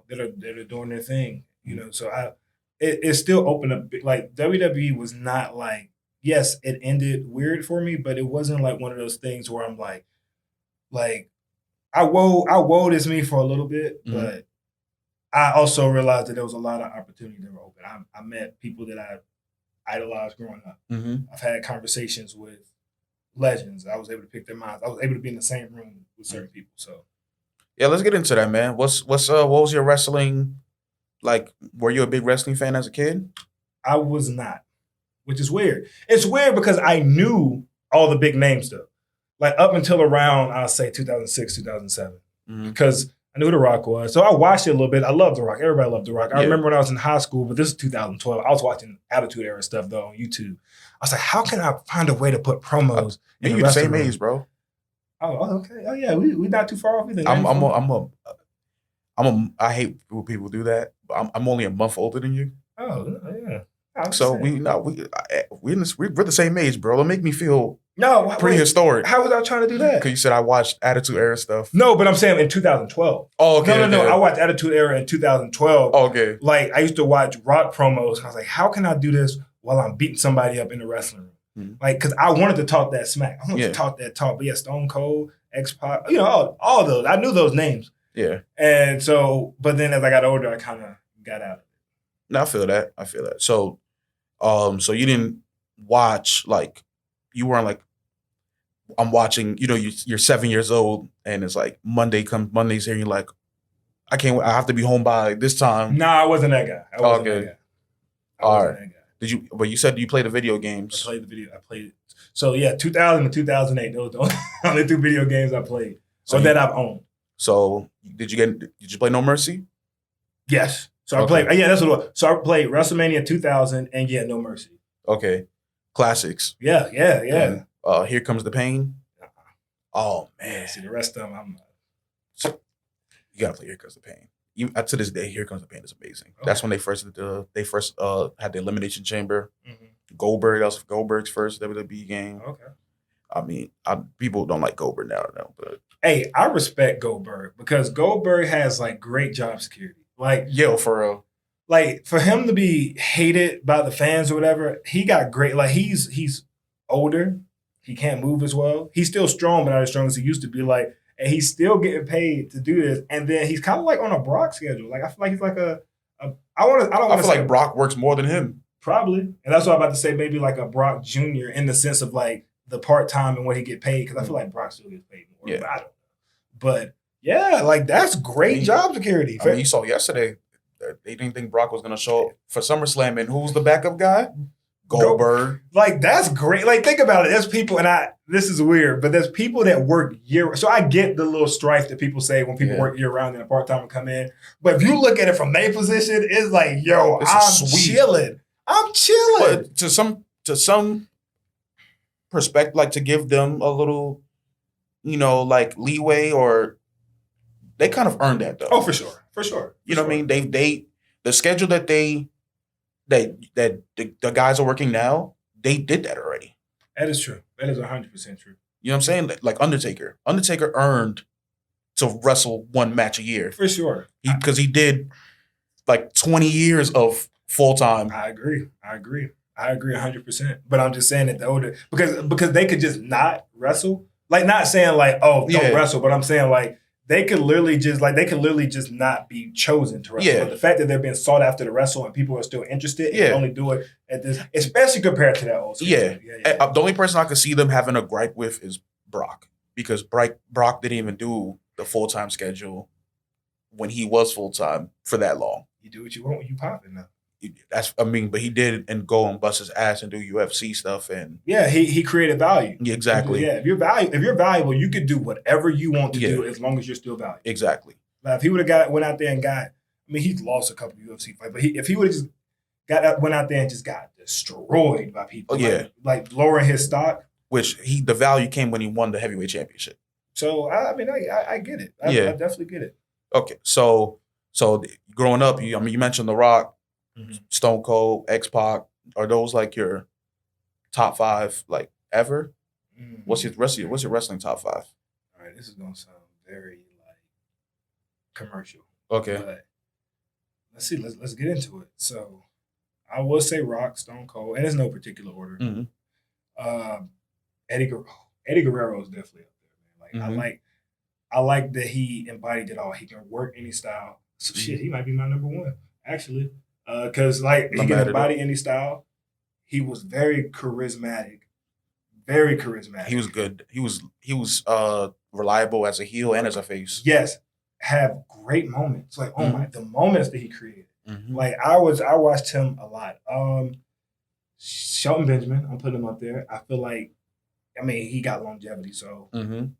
that are doing their thing. So it's still open up. Like WWE was not like, yes, it ended weird for me, but it wasn't like one of those things where I'm like I woe is me for a little bit, Mm-hmm. but I also realized that there was a lot of opportunity that were open. I met people that I idolized growing up. Mm-hmm. I've had conversations with legends. I was able to pick their minds. I was able to be in the same room with certain people. So Yeah, let's get into that, man. What was your wrestling like? Were you a big wrestling fan as a kid? I was not, which is weird. It's weird because I knew all the big names though. Like up until around, I'll say 2006, 2007. Mm-hmm. Because I knew The Rock was. So I watched it a little bit. I love The Rock. Everybody loved The Rock. I Yeah. remember when I was in high school, but this is 2012. I was watching Attitude Era stuff though on YouTube. I was like, how can I find a way to put promos in You the the same wrestling room? age, bro. Oh, okay. Oh yeah, we not too far off either. I hate when people do that. But I'm only a month older than you, Oh yeah. I'm so saying. we're the same age, bro. It'll make me feel No, pretty wait, historic. how was I trying to do that? Because you said I watched Attitude Era stuff. No, but I'm saying in 2012. Oh, okay. No. okay. I watched Attitude Era in 2012. Oh, okay. Like I used to watch Rock promos, and I was like, how can I do this while I'm beating somebody up in the wrestling room? Mhm. Like, because I wanted to talk that smack. I wanted Yeah. to talk that talk. But yeah, Stone Cold, X-Pac, all of those. I knew those names. Yeah. And so, but then as I got older, I kind of got out of it. No, I feel that. So, so you didn't watch you weren't like I'm watching. You're 7 years old, and it's like Monday's here, and you're like, I can't. I have to be home by this time. Nah, I wasn't that guy. I wasn't Okay. that guy. I wasn't that guy. Did you? But you said you play the video I games. played the video. I played it. So yeah, 2000 and 2008. Those are the only two video games I played. So Or that I've owned. So did you play No Mercy? Yes. So I Okay. played. Yeah, that's what it was. So I played WrestleMania 2000 and yeah, No Mercy. Okay, classics. Yeah. And, Here Comes the Pain. Oh man, Yeah. See the rest of them, you gotta play Here Comes the Pain. To this day, Here Comes the Pain is amazing. That's when they first had the Elimination Chamber. Goldberg, that was Goldberg's first WWE game. Okay. I mean, people don't like Goldberg now, but Hey, I respect Goldberg because Goldberg has like great job security. Like, yo, for real. like for him to be hated by the fans or whatever, he got great. Like he's older, he can't move as well. He's still strong, but not as strong as he used to be. Like, and he's still getting paid to do this. And then he's kind of like on a Brock schedule. Like I feel like he's like I feel like Brock works more than him. probably, and that's what I'm about to say. Maybe like a Brock Jr. in the sense of like the part time and what he get paid. Because I feel like Brock still gets paid more. Yeah. But I don't know. But yeah, like that's great job security. I mean, you saw yesterday that they didn't think Brock was going to show up for SummerSlam, and who's the backup guy? Goldberg. Like that's great. Like think about it. There's people, and this is weird, but there's people that work year. So I get the little strife that people say when people work year round and a part time come in. But if you look at it from their position, it's like, yo, I'm chilling. I'm chilling. But to some perspective, like to give them a little, like leeway, or they kind of earned that though. Oh, for sure. You know what I mean? They the schedule that the guys are working now, they did that already. That is true. That is 100% true. You know what I'm saying? Like Undertaker. Undertaker earned to wrestle one match a year. For sure. Because he did like 20 years of full time. I agree 100%. But I'm just saying that the older, because they could just not wrestle. Like not saying like, oh, don't wrestle, but I'm saying like they could literally just not be chosen to wrestle. Yeah. But the fact that they're being sought after to wrestle and people are still interested and only do it at this, especially compared to that old school. Yeah. The only person I could see them having a gripe with is Brock. Because Brock didn't even do the full-time schedule when he was full-time for that long. You do what you want when you pop it now. But he did and go and bust his ass and do UFC stuff and he created value. Yeah, exactly. Yeah, if you're valuable, you could do whatever you want to do as long as you're still valuable. Exactly. Like if he would have went out there and got, I mean, he's lost a couple UFC fights, but if he would have just went out there and just got destroyed by people, like lowering his stock. Which the value came when he won the heavyweight championship. So I mean, I get it. I definitely get it. Okay, so growing up, you mentioned The Rock. Mm-hmm. Stone Cold, X-Pac, are those like your top 5 like ever? What's your wrestling top 5? All right, this is gonna sound very like commercial. Okay. But let's see. Let's get into it. So I will say Rock, Stone Cold, and there's no particular order. Mm-hmm. Eddie Guerrero is definitely up there, man. Like Mhm. I like that he embodied it all. He can work any style. So shit, he might be my number 1 actually, because like he I'm can mad at embody any style. He was very charismatic. Very charismatic. He was good. He was reliable as a heel and as a face. Yes, have great moments. Like the moments that he created. Mm-hmm. Like I watched him a lot. Shelton Benjamin, I'm putting him up there. I feel like, I mean, he got longevity, so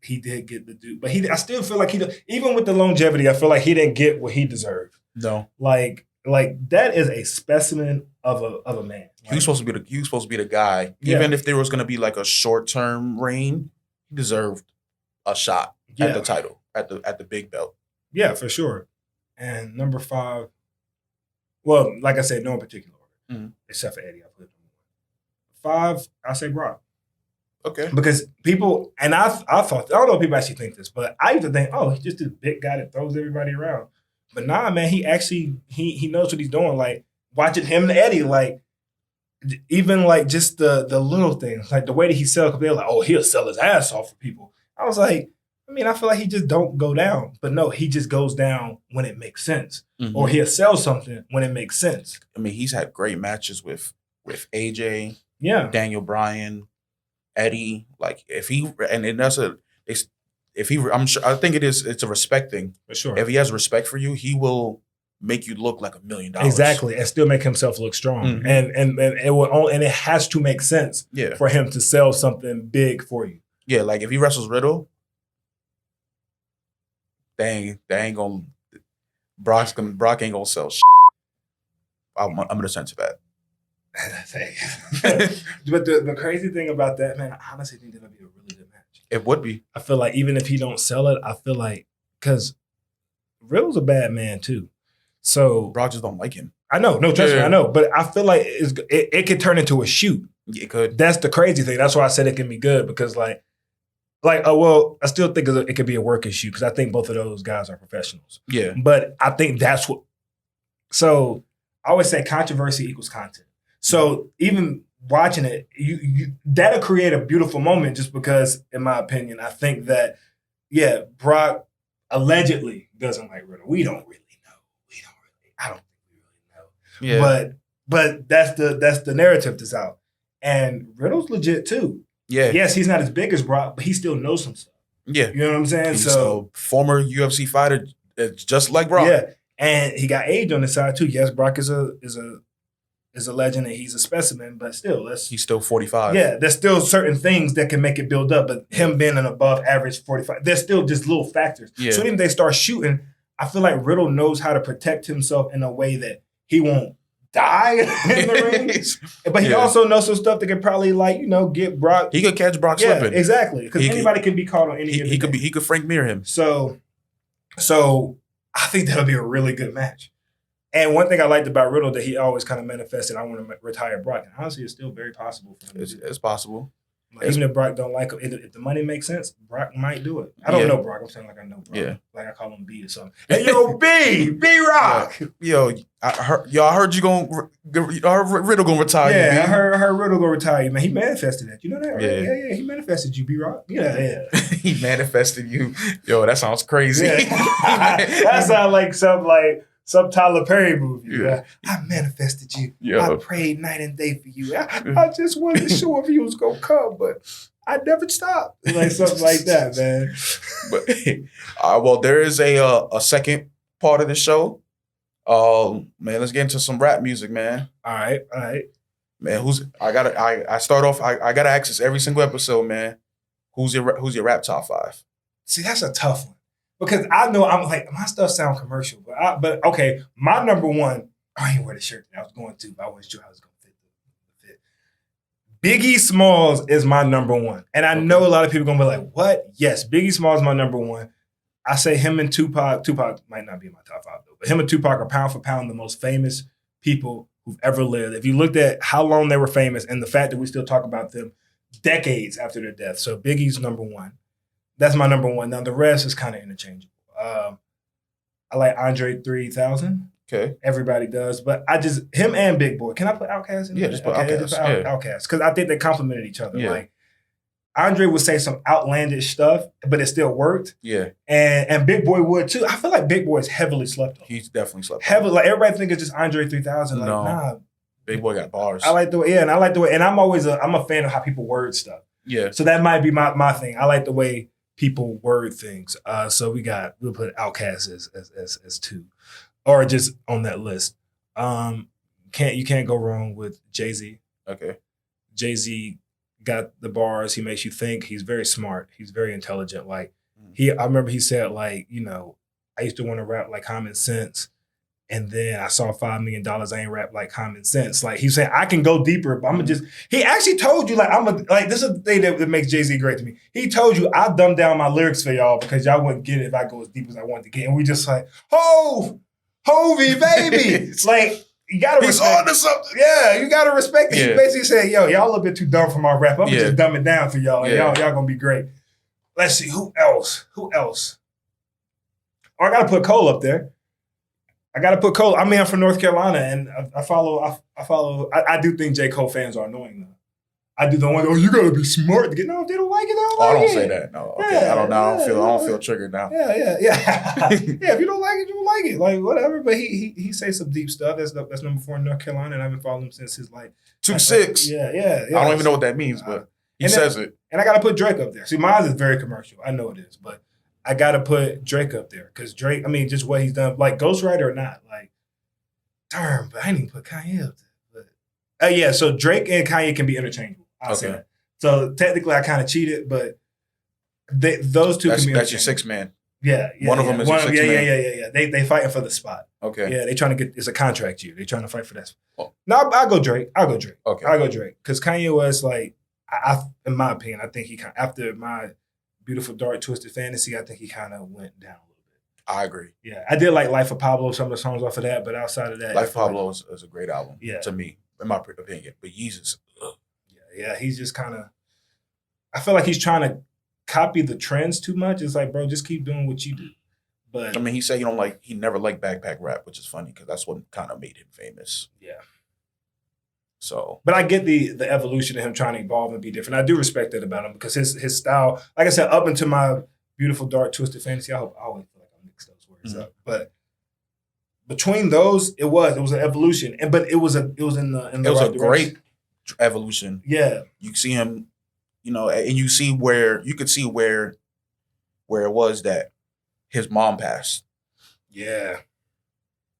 he did get the due. But I still feel like even with the longevity, I feel like he didn't get what he deserved. No, like that is a specimen of a man. Like, he was supposed to be the guy. Yeah. Even if there was going to be like a short term reign, he deserved a shot at the title, at the big belt. Yeah, for sure. And number 5, well, like I said, no in particular order, except for Eddie. I put him 5. I say Brock. Okay. Because people, and I thought, I don't know if people actually think this, but I used to think, oh, he's just this big guy that throws everybody around. But nah, man, he actually, he knows what he's doing. Like, watching him and Eddie, like, even like just the little things, like the way that he sells, because they're like, oh, he'll sell his ass off for people. I was like, I mean, I feel like he just don't go down. But no, he just goes down when it makes sense. Mm-hmm. Or he'll sell something when it makes sense. I mean, he's had great matches with AJ, Yeah. Daniel Bryan, Eddie. Like if he I'm sure, I think it's a respect thing. For sure. If he has respect for you, he will make you look like $1 million. Exactly, and still make himself look strong. Mm-hmm. And it will, and it has to make sense for him to sell something big for you. Yeah, like if he wrestles Riddle, they ain't gonna Brock ain't gonna sell shit. I'm gonna censor that. But the crazy thing about that, man, I honestly think that'll be a really good match. It would be. I feel like even if he don't sell it, I feel like, because Riddle's a bad man too. So Brock just don't like him. I know, no, trust me, I know. But I feel like it could turn into a shoot. It could. That's the crazy thing. That's why I said it can be good, because well, I still think it could be a work issue, because I think both of those guys are professionals. Yeah. But I think that's what. So I always say controversy equals content. So even watching it, you that'll create a beautiful moment, just because, in my opinion, I think that, yeah, Brock allegedly doesn't like Riddle. We don't really know. I don't think we really know. Yeah. But that's the narrative that's out. And Riddle's legit too. Yeah. Yes, he's not as big as Brock, but he still knows some stuff. Yeah. You know what I'm saying? He's a former UFC fighter, just like Brock. Yeah. And he got age on the side too. Yes, Brock is a legend and he's a specimen, but still, he's still 45. Yeah, there's still certain things that can make it build up, but him being an above average 45, there's still just little factors. Yeah. So even if they start shooting, I feel like Riddle knows how to protect himself in a way that he won't die in the ring. But he also knows some stuff that could probably, get Brock. He could catch Brock slipping. Exactly. Because anybody can be caught on any given day. He could Frank Mir him. So I think that'll be a really good match. And one thing I liked about Riddle, that he always kind of manifested, I want to retire Brock. And honestly, it's still very possible for him. It's possible. Even if Brock don't like him, if the money makes sense, Brock might do it. I don't know Brock. I'm saying like I know Brock. Yeah. Like I call him B or something. Hey, yo, B-Rock. Yo, I heard Riddle gonna retire. Yeah, you, I heard Riddle gonna retire you, man. He manifested that. You know that, right? Yeah. He manifested you, B-Rock. Yeah. He manifested you. Yo, that sounds crazy. Yeah. That sounds like some Tyler Perry movie. Yeah. I manifested you. Yeah. I prayed night and day for you. I just wasn't sure if he was gonna come, but I never stopped. Like something like that, man. But well, there is a second part of the show. Man, let's get into some rap music, man. All right. Man, I gotta ask this every single episode, man. Who's your rap top 5? See, that's a tough one. Because I know I'm like, my stuff sound commercial, but okay, my number 1, I ain't wear the shirt that I was going to, but I wasn't sure how it was going to fit. Biggie Smalls is my number 1. And I know a lot of people are going to be like, what? Yes, Biggie Smalls is my number 1. I say him and Tupac might not be in my top 5 though, but him and Tupac are pound for pound the most famous people who've ever lived. If you looked at how long they were famous and the fact that we still talk about them, decades after their death. So Biggie's number one. That's my number one. Now the rest is kind of interchangeable. I like Andre 3000. Okay. Everybody does, but him and Big Boy. Can I put Outkast in there? Yeah, just put Outkast. Just put Outkast, because I think they complemented each other. Yeah. Like Andre would say some outlandish stuff, but it still worked. Yeah. And Big Boy would too. I feel like Big Boy is heavily slept on. He's definitely slept on. Heavily, like everybody think it's just Andre 3000. Like, No. nah. Big Boy got bars. I like the way, and I'm always I'm a fan of how people word stuff. Yeah. So that might be my thing. I like the way people word things. So we'll put Outkast as two, or just on that list. You can't go wrong with Jay-Z. Okay. Jay-Z got the bars. He makes you think. He's very smart. He's very intelligent. Like I remember he said, like, you know, I used to want to rap like Common Sense, and then I saw $5 million. I ain't rap like Common Sense. Like he said, I can go deeper, but I'm gonna just. He actually told you, like, this is the thing that makes Jay-Z great to me. He told you I dumbed down my lyrics for y'all because y'all wouldn't get it if I go as deep as I wanted to get, and we just like, Hovey, baby, like. You gotta He's respect on to something. Yeah, you gotta respect it. Yeah. He basically said, yo, y'all a bit too dumb for my rap. I'm gonna just dumb it down for y'all. And Yeah. y'all gonna be great. Let's see, who else? Oh, I gotta put Cole up there. I'm from North Carolina, and I follow. I do think J. Cole fans are annoying though. I do the one. Oh, you gotta be smart to get. No, if they don't like it, they don't like it. I don't say that. No, okay. Yeah, I don't feel triggered now. Yeah. Yeah, if you don't like it, you don't like it. Like, whatever. But he says some deep stuff. That's number 4 in North Carolina, and I've been following him since his 2-6. Yeah. I don't even know what that means, but he says it. And I gotta put Drake up there. See, mine is very commercial. I know it is, but I gotta put Drake up there because Drake. I mean, just what he's done, like Ghostwriter or not, like. Darn, but I didn't even put Kanye up there. But yeah, so Drake and Kanye can be interchangeable. I'll say that. So technically, I kind of cheated, but those two can be. That's your 6 man. Yeah. One of them is your 6 man. Yeah. They fighting for the spot. Okay. Yeah, they trying to get. It's a contract year. They trying to fight for that. Oh. No, I'll go Drake. Okay. I'll go Drake because Kanye was like, in my opinion, I think he after my Beautiful Dark Twisted Fantasy, I think he kind of went down a little bit. I agree. Yeah, I did like Life of Pablo, some of the songs off of that, but outside of that, Life of Pablo is a great album. Yeah. To me, in my opinion. But Yeezus. Yeah, he's just kind of. I feel like he's trying to copy the trends too much. It's like, bro, just keep doing what you do. But I mean, he said he never liked backpack rap, which is funny because that's what kind of made him famous. Yeah. So, but I get the evolution of him trying to evolve and be different. I do respect that about him because his style, like I said, up into my Beautiful Dark Twisted Fantasy. I always feel like I mix those words up, but. Between those, it was an evolution, but it was in the it was right a direction. great evolution. Yeah, you see him, and you see where you could see where it was that his mom passed. Yeah,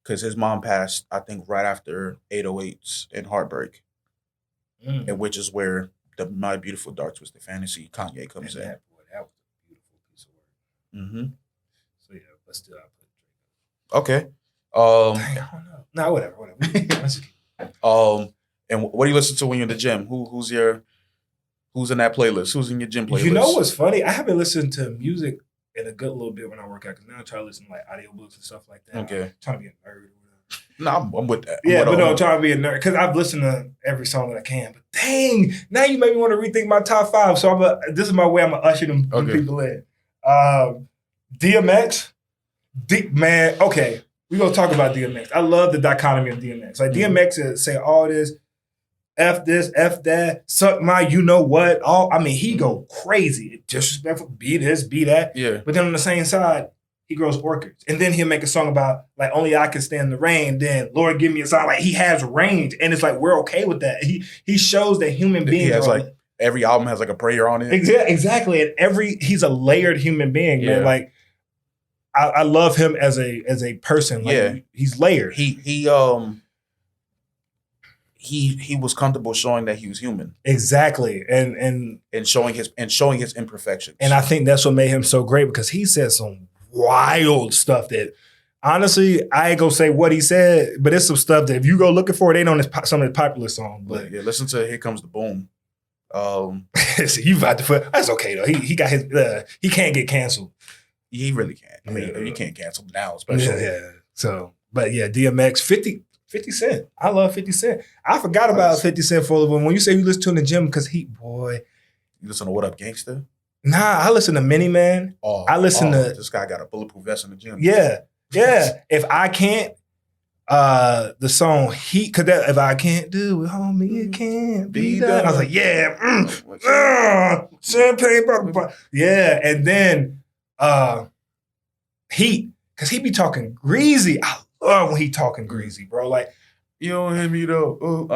because his mom passed, I think, right after 808s and Heartbreak, and which is where My Beautiful Dark Twisted Fantasy Kanye comes in. That was a beautiful piece of work. Mm-hmm. So yeah, but still, I put Drake. Okay. Dang, I don't know. No, whatever. And what do you listen to when you're in the gym? Who's in that playlist? Who's in your gym playlist? You know what's funny? I haven't listened to music in a good little bit when I work out because now I try to listen to like audiobooks and stuff like that. Okay. I'm trying to be a nerd or whatever. No, I'm with that. I'm trying to be a nerd because I've listened to every song that I can. But dang, now you made me want to rethink my top 5. So this is my way I'm gonna usher them people in. DMX, man. Okay. We're going to talk about DMX. I love the dichotomy of DMX. Like, DMX is say all this, F this, F that, suck my you know what. He go crazy. Disrespectful, be this, be that. Yeah. But then on the same side, he grows orchids. And then he'll make a song about, like, only I can stand the rain. Then, Lord, give me a song. Like, he has range. And it's like, we're okay with that. He shows that human beings he has, every album has, a prayer on it. Exactly. And he's a layered human being, man. Like, I love him as a person. Like, he's layered. He was comfortable showing that he was human. Exactly. And showing his imperfections. And I think that's what made him so great because he said some wild stuff that honestly, I ain't gonna say what he said, but it's some stuff that if you go looking for it, ain't on some of his popular songs. But yeah, listen to Here Comes the Boom. So you about to put that's okay though. He got his he can't get canceled. He really can't. I mean, you can't cancel now, especially. Yeah. So, but yeah, DMX, 50 Cent. I love 50 Cent. I forgot about 50 Cent for a little bit. When you say you listen to him in the gym, because You listen to What Up Gangsta? Nah, I listen to Mini Man. I listen to this guy got a bulletproof vest in the gym. Yeah. If I can't, the song Heat, cause that if I can't do it, homie, it can't be done. I was like, champagne, yeah. And then Heat, cause he be talking greasy. I love when he talking greasy, bro. Like, you don't hear me though.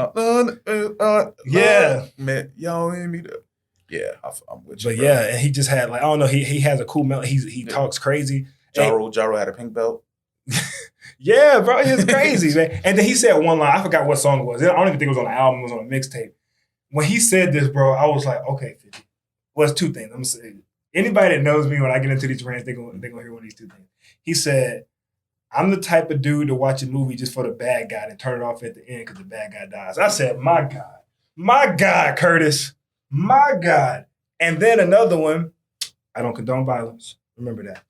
Yeah, man, you don't hear me though. Yeah, I'm with you. but bro. yeah, and he just had like, I don't know, he has a cool melody. He talks crazy. Jaro had a pink belt. Yeah, bro, it's crazy, man. And then he said one line. I forgot what song it was. I don't even think it was on the album. It was on a mixtape. When he said this, bro, I was like, okay, 50. Well, it's two things. I'm gonna say, anybody that knows me, when I get into these rants, they're gonna hear one of these two things. He said, I'm the type of dude to watch a movie just for the bad guy and turn it off at the end because the bad guy dies. I said, my God, Curtis, my God. And then another one, I don't condone violence. Remember that.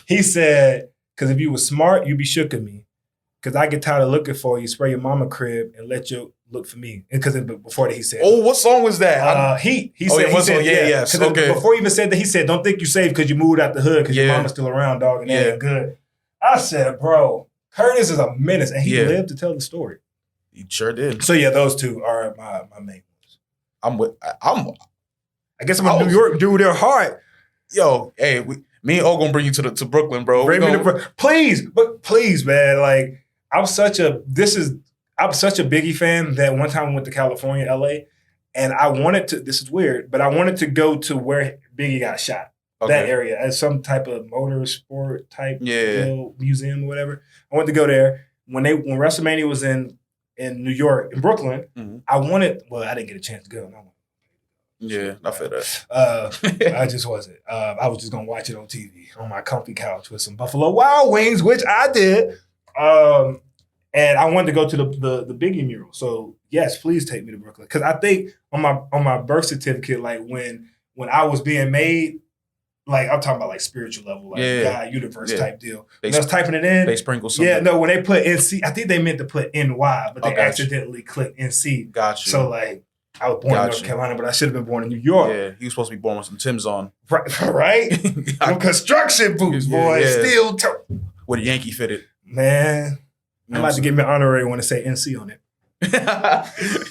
He said, because if you was smart, you'd be shook at me. Because I get tired of looking for you, spray your mama crib and let you look for me. Because before that, he said, oh, what song was that? He said, said, yes. Okay. Before he even said that, he said, don't think you safe because you moved out the hood because your mama's still around, dog, and that ain't good. I said, bro, Curtis is a menace, and he lived to tell the story. He sure did. So yeah, those two are my main ones. I guess I'm a New York dude. They're hard. Yo, hey, me and O gonna bring you to Brooklyn, bro. Please, man. Like I'm such a Biggie fan that one time I went to California, LA, and I wanted to. This is weird, but I wanted to go to where Biggie got shot. That area as some type of motorsport type museum or whatever. I wanted to go there when WrestleMania was in New York, in Brooklyn. Mm-hmm. I didn't get a chance to go. Yeah, I feel that. I just wasn't. I was just gonna watch it on TV on my comfy couch with some Buffalo Wild Wings, which I did. And I wanted to go to the Biggie mural. So yes, please take me to Brooklyn because I think on my birth certificate, like when I was being made. Like, I'm talking about like spiritual level, like God, universe type deal. When I was typing it in. They sprinkle something. Yeah, no, when they put NC, I think they meant to put NY, but they accidentally clicked NC. Gotcha. So, like, I was born in North Carolina, but I should have been born in New York. Yeah, he was supposed to be born with some Timbs on. Right? Them construction boots, boy. Steel toe. With a Yankee fitted. Man, I'm about to give me an honorary one to say NC on it.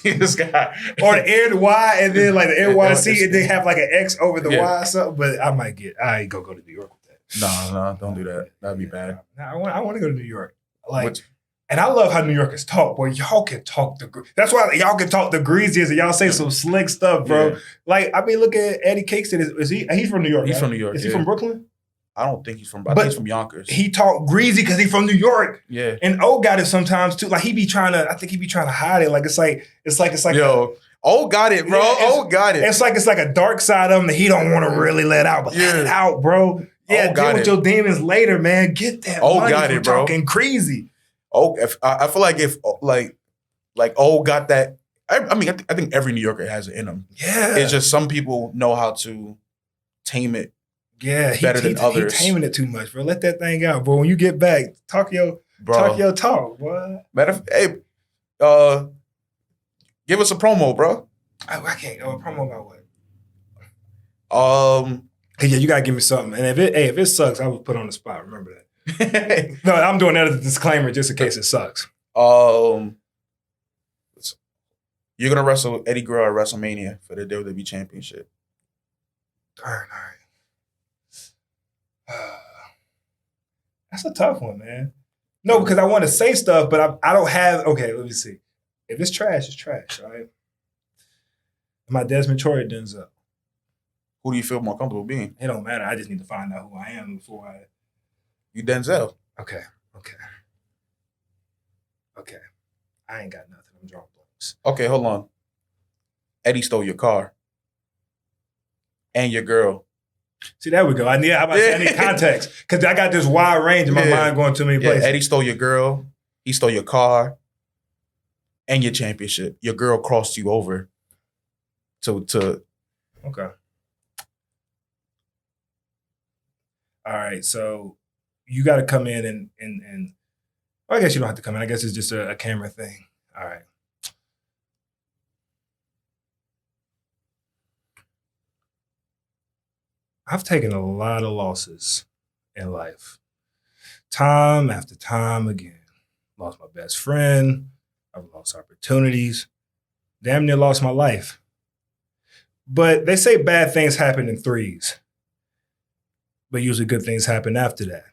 This guy. Or the NY and then like the NYC and then have like an X over the Y or something. But I ain't gonna go to New York with that. No, don't do that. That'd be bad. I want to go to New York. And I love how New Yorkers talk, boy. Y'all can talk that's why y'all can talk the greasiest and y'all say some slick stuff, bro. Yeah. Like, I mean, look at Eddie Kingston. He's from New York. He's from New York. Is he from Brooklyn? I don't think he's from Brooklyn. He's from Yonkers. He talk greasy because he's from New York. Yeah. And O got it sometimes too. Like I think he be trying to hide it. Like it's like yo, O got it, bro. O got it. It's like a dark side of him that he don't want to really let out, but let it out, bro. Yeah, deal with your demons later, man. Get that money got for it, bro. Talking crazy. Oh, I feel like if O got that. I mean, I think every New Yorker has it in them. Yeah. It's just some people know how to tame it. Yeah, better than others. He's taming it too much, bro. Let that thing out, bro. When you get back, talk your talk, boy. Hey, give us a promo, bro. I can't. A promo about what? Yeah, you gotta give me something. And if it sucks, I will put on the spot. Remember that. No, I'm doing that as a disclaimer just in case it sucks. You're gonna wrestle Eddie Guerrero at WrestleMania for the WWE Championship. All right. That's a tough one, man. No, because I want to say stuff, but I don't have. Okay, let me see. If it's trash, it's trash. All right. Am I Desmond Troy or Denzel? Who do you feel more comfortable being? It don't matter. I just need to find out who I am before I. You Denzel. Okay. I ain't got nothing. I'm drawing blanks. Okay, hold on. Eddie stole your car. And your girl. See, there we go. I need context. Because I got this wide range in my mind going too many places. Eddie stole your girl. He stole your car. And your championship. Your girl crossed you over to Okay. All right, so you got to come in and well, I guess you don't have to come in. I guess it's just a camera thing. All right. I've taken a lot of losses in life. Time after time again. Lost my best friend. I've lost opportunities. Damn near lost my life. But they say bad things happen in threes. But usually good things happen after that.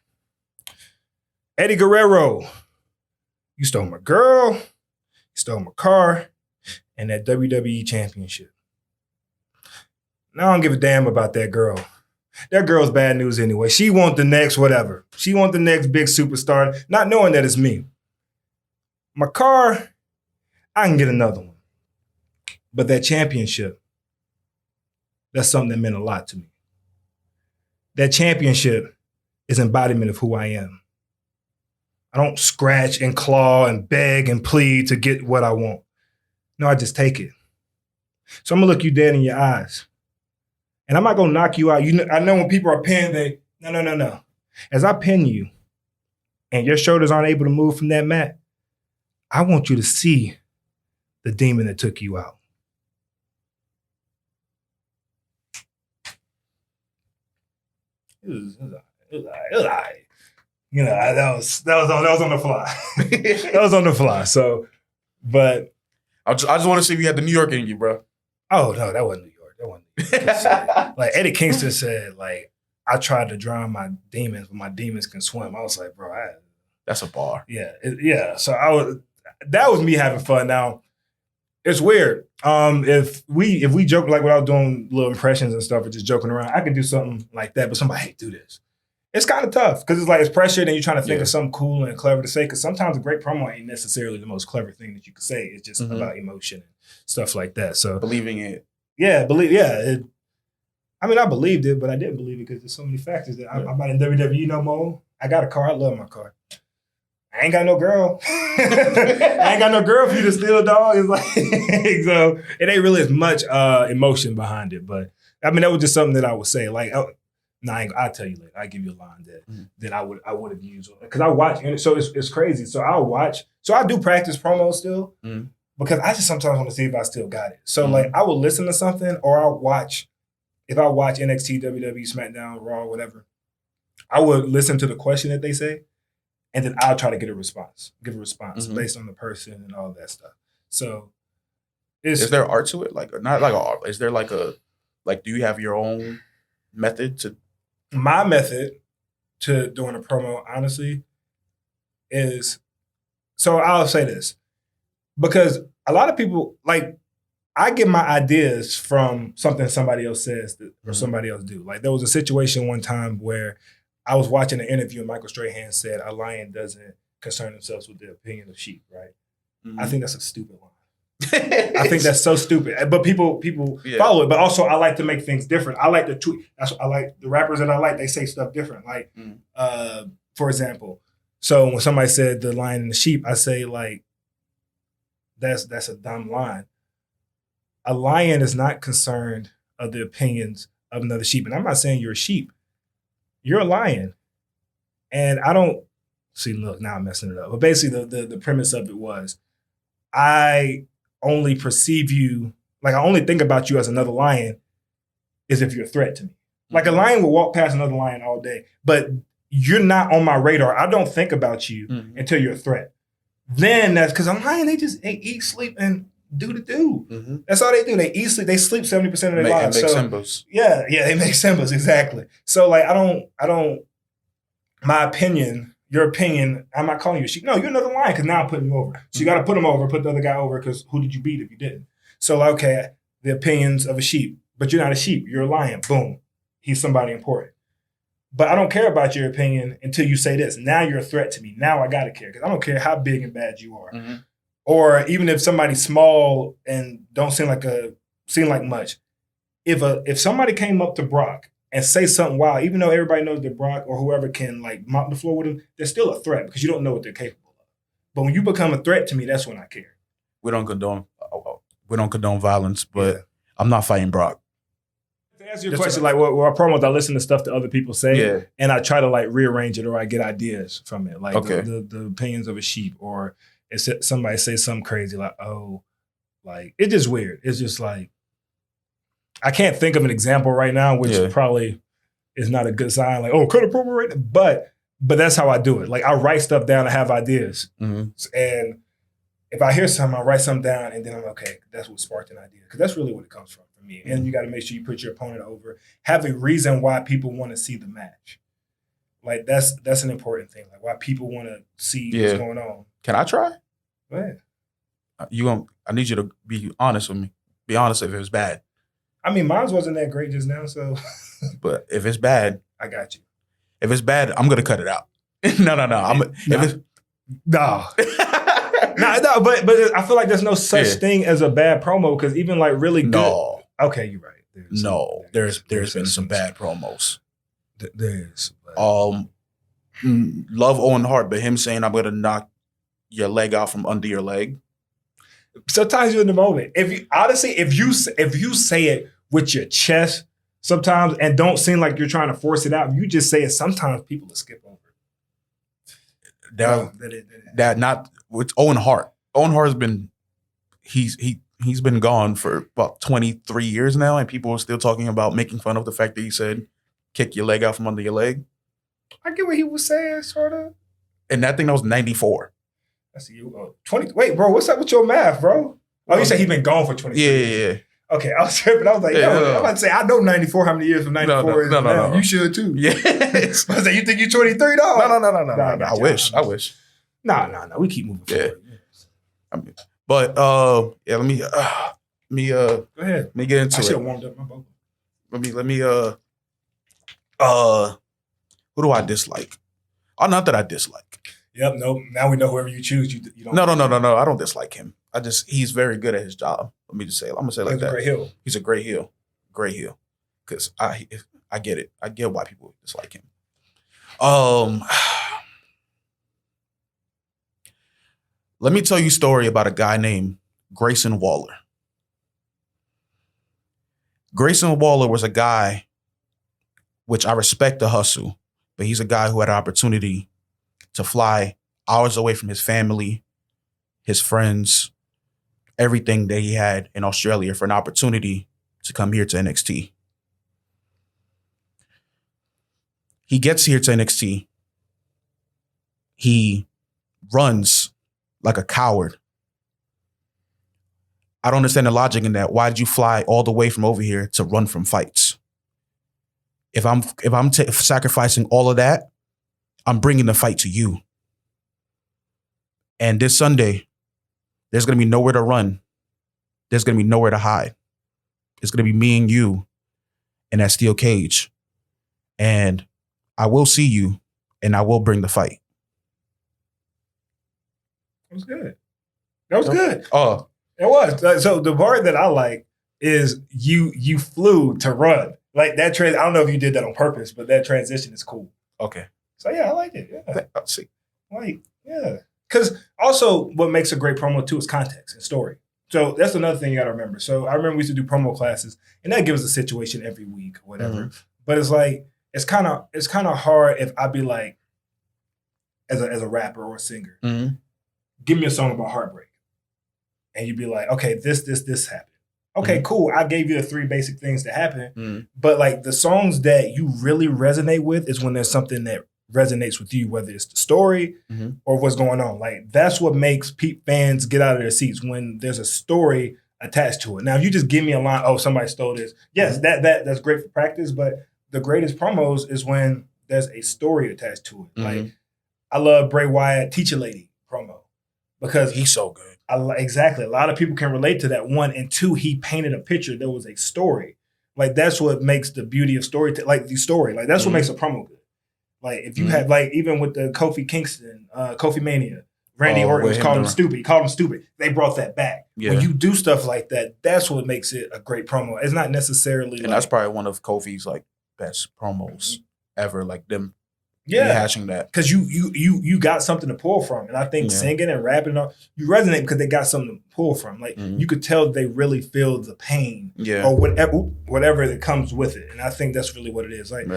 Eddie Guerrero, you stole my girl, you stole my car, and that WWE championship. Now I don't give a damn about that girl. That girl's bad news anyway. She want the next whatever. She want the next big superstar, not knowing that it's me. My car, I can get another one. But that championship, that's something that meant a lot to me. That championship is embodiment of who I am. I don't scratch and claw and beg and plead to get what I want. No, I just take it. So I'm gonna look you dead in your eyes. And I'm not gonna knock you out. I know when people are pinned, no. As I pin you and your shoulders aren't able to move from that mat, I want you to see the demon that took you out. It was all right. You know, that was on the fly. That was on the fly. So, but I just want to see if you had the New York in you, bro. Oh no, that wasn't New York. That wasn't New York. Like Eddie Kingston said, like I tried to drown my demons, but my demons can swim. I was like, bro, that's a bar. Yeah. So that was me having fun. Now it's weird. If we joke like without doing little impressions and stuff or just joking around, I could do something like that. But somebody, hey, do this. It's kind of tough because it's like it's pressure, and you're trying to think of something cool and clever to say. Because sometimes a great promo ain't necessarily the most clever thing that you could say. It's just about emotion and stuff like that. So believing it. Yeah, I mean, I believed it, but I didn't believe it because there's so many factors that I'm not in WWE no more. I got a car. I love my car. I ain't got no girl. I ain't got no girl for you to steal, dog. It's like so it ain't really as much emotion behind it. But I mean, that was just something that I would say. Like, I'll tell you later. I'll give you a line that I would have used because I watch, and so it's crazy. So I'll watch. So I do practice promos still because I just sometimes want to see if I still got it. So like I will listen to something or I'll watch. If I watch NXT, WWE, SmackDown, Raw, whatever, I would listen to the question that they say, and then I'll try to give a response based on the person and all that stuff. So, is there art to it? Like, not like art. Is there like do you have your own method to? My method to doing a promo, honestly, is so I'll say this because a lot of people like. I get my ideas from something somebody else says or somebody else do. Like there was a situation one time where I was watching an interview and Michael Strahan said a lion doesn't concern themselves with the opinion of sheep, right? I think that's a stupid line. I think that's so stupid. But people follow it. But also I like to make things different. I like to tweet. I like the rappers that I like, they say stuff different. Like, for example, so when somebody said the lion and the sheep, I say like, that's a dumb line. A lion is not concerned of the opinions of another sheep. And I'm not saying you're a sheep. You're a lion. And I don't see, look, now I'm messing it up. But basically the premise of it was I only perceive you, like I only think about you as another lion is if you're a threat to me. Like a lion will walk past another lion all day, but you're not on my radar. I don't think about you until you're a threat. Then that's because a lion, they eat, sleep, and do the do. That's all they do. They eat, sleep. They sleep 70% of their lives. And make symbols. Yeah, they make symbols, exactly. So like I don't my opinion, your opinion, I'm not calling you a sheep. No, you're another lion because now I'm putting you over. So you got to put him over, put the other guy over because who did you beat if you didn't? So like, okay, the opinions of a sheep, but you're not a sheep. You're a lion. Boom. He's somebody important. But I don't care about your opinion until you say this. Now you're a threat to me. Now I got to care because I don't care how big and bad you are. Or even if somebody's small and don't seem like much. If somebody came up to Brock and say something wild, even though everybody knows that Brock or whoever can like mop the floor with him, they're still a threat because you don't know what they're capable of. But when you become a threat to me, that's when I care. We don't condone violence, but I'm not fighting Brock. To answer your question, like where I promos, I listen to stuff that other people say, and I try to like rearrange it or I get ideas from it, like the opinions of a sheep, or it's somebody say something crazy like, oh, like it's just weird. It's just like I can't think of an example right now, which probably is not a good sign. Like, oh, cut a promo right now. But that's how I do it. Like, I write stuff down. I have ideas. And if I hear something, I write something down, and then I'm okay. That's what sparked an idea, because that's really what it comes from for me. And you got to make sure you put your opponent over. Have a reason why people want to see the match. Like, that's an important thing. Like, why people want to see what's going on. Can I try? Go ahead. I need you to be honest with me. Be honest if it was bad. I mean, mine wasn't that great just now, so. But if it's bad, I got you. If it's bad, I'm gonna cut it out. No. No, but I feel like there's no such thing as a bad promo, because even like really good. No. Okay, you're right. There's been some bad promos. There's. Love Owen Hart, but him saying I'm gonna knock your leg out from under your leg. Sometimes you're in the moment. If you say it with your chest sometimes and don't seem like you're trying to force it out, if you just say it, sometimes people will skip over it. That not with Owen Hart. Owen Hart has been he's been gone for about 23 years now, and people are still talking about making fun of the fact that he said kick your leg out from under your leg. I get what he was saying, sort of. And that thing that was 94. I see you. 20. Wait, bro, what's up with your math, bro? Oh, you said he's been gone for 20 years. Yeah. Okay, I was tripping. I was like, I'm about to say, I know 94, how many years from 94 is now. No. You should too. Yes. I was like, you think you're 23, dog? No. I wish. No. We keep moving forward. I mean, but let me go ahead. Let me get into it. I should have warmed up my vocal. Let me who do I dislike? Oh, not that I dislike. Yep, no. Now we know whoever you choose. You don't. No. I don't dislike him. He's very good at his job. Let me just say, I'm gonna say it like that. He's a great heel. Great heel. Because I get it. I get why people dislike him. Let me tell you a story about a guy named Grayson Waller. Grayson Waller was a guy, which I respect the hustle, but he's a guy who had an opportunity to fly hours away from his family, his friends, everything that he had in Australia for an opportunity to come here to NXT. He gets here to NXT. He runs like a coward. I don't understand the logic in that. Why did you fly all the way from over here to run from fights? If I'm sacrificing all of that, I'm bringing the fight to you. And this Sunday, there's going to be nowhere to run. There's going to be nowhere to hide. It's going to be me and you in that steel cage. And I will see you, and I will bring the fight. That was good. That was good. Oh. It was. So the part that I like is you flew to run. Like that I don't know if you did that on purpose, but that transition is cool. Okay. So yeah, I like it. Yeah. Let's see. Like, yeah. Because also what makes a great promo too is context and story. So that's another thing you got to remember. So I remember we used to do promo classes, and that gives us a situation every week or whatever. Mm-hmm. But it's like, it's kind of hard if I be like, as a rapper or a singer, give me a song about heartbreak. And you'd be like, okay, this happened. Okay, cool. I gave you the 3 basic things that happen. But like the songs that you really resonate with is when there's something that resonates with you, whether it's the story or what's going on. Like that's what makes fans get out of their seats, when there's a story attached to it. Now, if you just give me a line, oh, somebody stole this. Yes, that's great for practice, but the greatest promos is when there's a story attached to it. Like I love Bray Wyatt Teacher Lady promo because he's so good. Exactly. A lot of people can relate to that. 1 and 2, he painted a picture. There was a story. Like that's what makes the beauty of story. Like the story. Like that's what makes a promo good. Like if you have like even with the Kofi Kingston, Kofi Mania, Randy Orton was called him stupid. He called him stupid. They brought that back. Yeah. When you do stuff like that, that's what makes it a great promo. It's not necessarily. And that's probably one of Kofi's like best promos ever. Like them. Rehashing that because you got something to pull from, and I think singing and rapping, you resonate because they got something to pull from. Like you could tell they really feel the pain, or whatever that comes with it, and I think that's really what it is. Like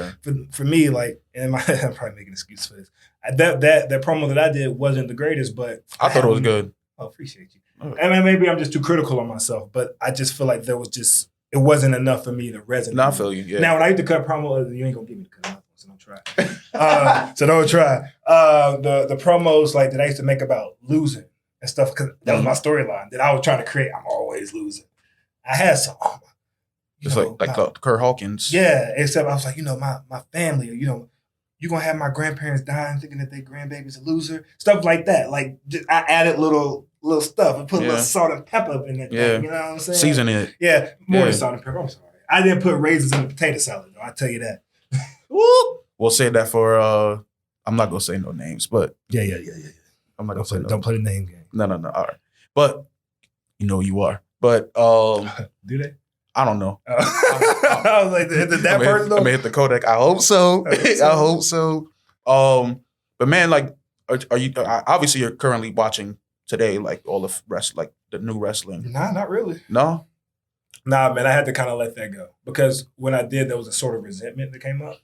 for me, like, and I'm probably making an excuse for this. That promo that I did wasn't the greatest, but I thought it was good. I appreciate you. I mean, maybe I'm just too critical on myself, but I just feel like there was just it wasn't enough for me to resonate. No, I feel you. Yeah. Now, when I used to cut promos, you ain't gonna give me the cut, so don't try. So don't try. The promos like that I used to make about losing and stuff, because that was my storyline that I was trying to create. I'm always losing. I had some. It's like Kurt Hawkins. Yeah, except I was like, my family, you're gonna have my grandparents dying thinking that their grandbaby's a loser, stuff like that. Like I added little stuff and put a little salt and pepper in it. Yeah, you know what I'm saying? Season it. Yeah, more than salt and pepper. I'm sorry, I didn't put raisins in the potato salad though. I'll tell you that. Woo! We'll say that for. I'm not gonna say no names, but Yeah. I'm not gonna say Don't play the name game. No. All right, but you are. But do they? I don't know. I was like, that person. I'm gonna hit the Kodak. I hope so. I hope so. But man, like, are you? Obviously, you're currently watching today, like all the like the new wrestling. Nah, not really. No. Nah, man, I had to kind of let that go because when I did, there was a sort of resentment that came up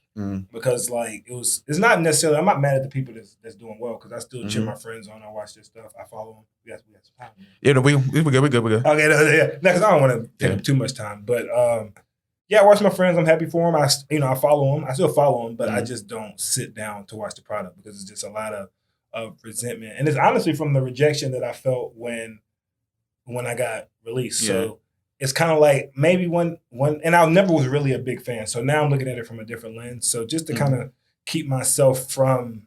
because like it's not necessarily. I'm not mad at the people that's doing well because I still cheer my friends on. I watch their stuff. I follow them. We got some time. Yeah, we good. Okay, yeah, because I don't want to take up too much time, but yeah, I watch my friends. I'm happy for them. I follow them. I still follow them, but I just don't sit down to watch the product because it's just a lot of resentment, and it's honestly from the rejection that I felt when I got released. Yeah. So it's kind of like maybe when and I never was really a big fan. So now I'm looking at it from a different lens. So just to kind of keep myself from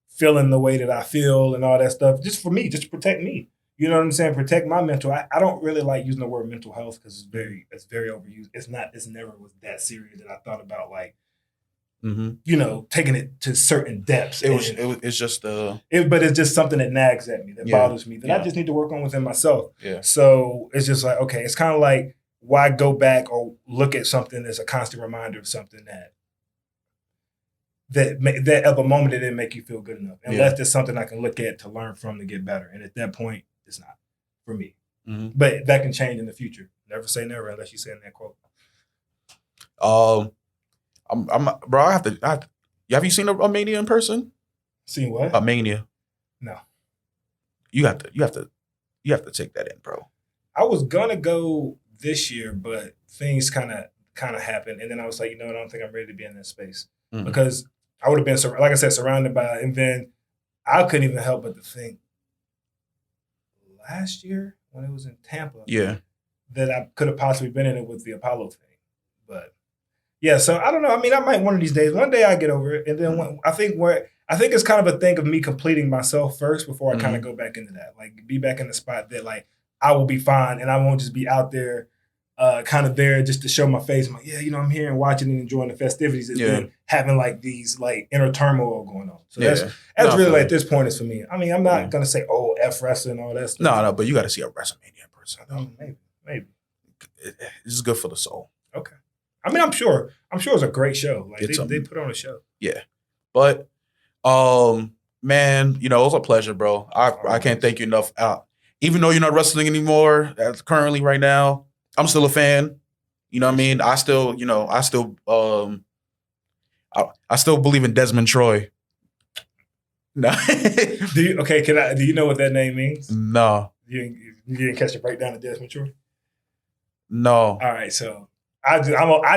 feeling the way that I feel and all that stuff, just for me, just to protect me. You know what I'm saying? Protect my mental. I don't really like using the word mental health because it's very overused. It's never was that serious that I thought about like, taking it to certain depths. It's just but it's just something that nags at me, that bothers me, that I just need to work on within myself. Yeah. So it's just like, okay, it's kind of like, why go back or look at something that's a constant reminder of something that of a moment it didn't make you feel good enough. Unless there's something I can look at to learn from to get better. And at that point, it's not for me. But that can change in the future. Never say never unless you say in that quote. Bro, I have to. Have you seen a Mania in person? Seen what? A Mania. No. You have to take that in, bro. I was gonna go this year, but things kind of happened, and then I was like, I don't think I'm ready to be in that space because I would have been, like I said, surrounded by, and then I couldn't even help but to think last year when it was in Tampa, that I could have possibly been in it with the Apollo thing, but. Yeah, so I don't know. I mean, I might one of these days. One day I get over it, and then I think it's kind of a thing of me completing myself first before I kind of go back into that. Like, be back in the spot that like I will be fine, and I won't just be out there, kind of there just to show my face. I'm like, I'm here and watching and enjoying the festivities, and then having like these like inner turmoil going on. So that's really like at this point is for me. I mean, I'm not gonna say F wrestling all that stuff. No, but you got to see a WrestleMania in person. Maybe this is good for the soul. Okay. I mean, I'm sure it's a great show. Like they put on a show. Yeah. But man, it was a pleasure, bro. I can't thank you enough. Even though you're not wrestling anymore, currently right now, I'm still a fan. You know what I mean? I still believe in Desmond Troy. No. Do you know what that name means? No. You didn't catch the breakdown of Desmond Troy? No. All right, so I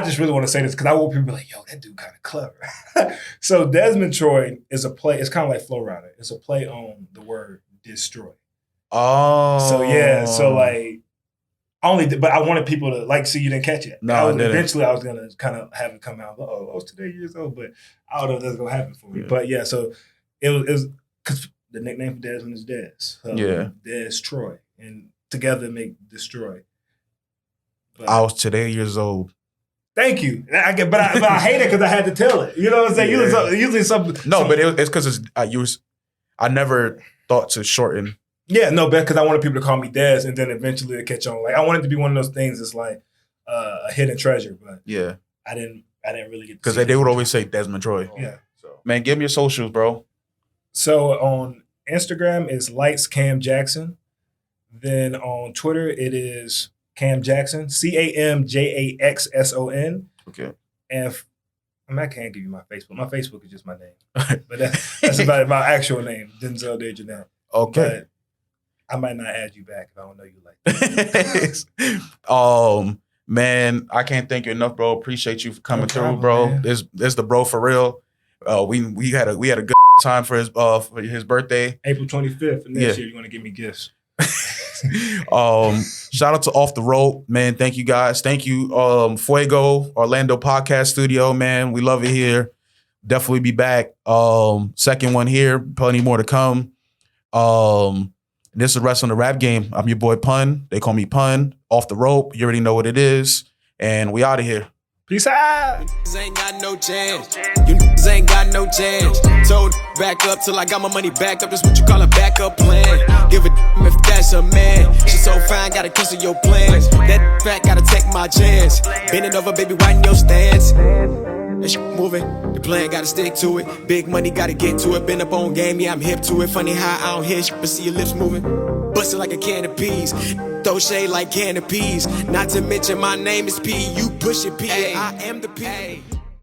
just really want to say this because I want people to be like, yo, that dude kind of clever. So Desmond Troy is a play. It's kind of like Flow Rider. It's a play on the word destroy. Oh. So yeah. So like, but I wanted people to like, see you didn't catch it. No, eventually I was going to kind of have it come out. I was today years old, but I don't know if that's going to happen for me. But yeah, so it was because the nickname for Desmond is Des. So Des Troy. And together make Destroy. But I was today years old. Thank you. But I hate it because I had to tell it. You know what I'm saying? Usually something. No, but it's because I never thought to shorten. Yeah, no, because I wanted people to call me Des, and then eventually it catch on. Like I wanted to be one of those things that's like a hidden treasure, but I didn't really get because they would always say Desmond Troy. Yeah. So man, give me your socials, bro. So on Instagram it's Lights Cam Jaxson. Then on Twitter it is Cam Jaxson, CamJaxson. Okay. And I can't give you my Facebook. My Facebook is just my name. But that's about my actual name, Denzel Dejournette. Okay. But I might not add you back if I don't know you like that. Man, I can't thank you enough, bro. Appreciate you for coming through, problem, bro. man. This the bro for real. We had a good time for his birthday. April 25th. And next Yeah. year, you want to give me gifts. Shout out to Off the Rope, man. Thank you guys. Thank you, Fuego Orlando Podcast Studio, man. We love it here. Definitely be back. Second one here. Plenty more to come. This is Wrestling the Rap Game. I'm your boy Pun. They call me Pun. Off the Rope. You already know what it is. And we out of here. Peace out. Ain't got no chance. You ain't got no chance. Told back up till I got my money back up. That's what you call a backup plan. Give a damn if that's a man. She so fine, gotta cancel your plans. That fact gotta take my chance. Bending over, baby, widen your stance. That shit moving. The plan gotta stick to it. Big money gotta get to it. Been up on game, yeah, I'm hip to it. Funny how I don't hear shit, but see your lips moving. Bustin' like a can of peas. Throw shade like can of peas. Not to mention my name is P. You push it, P. I am the P.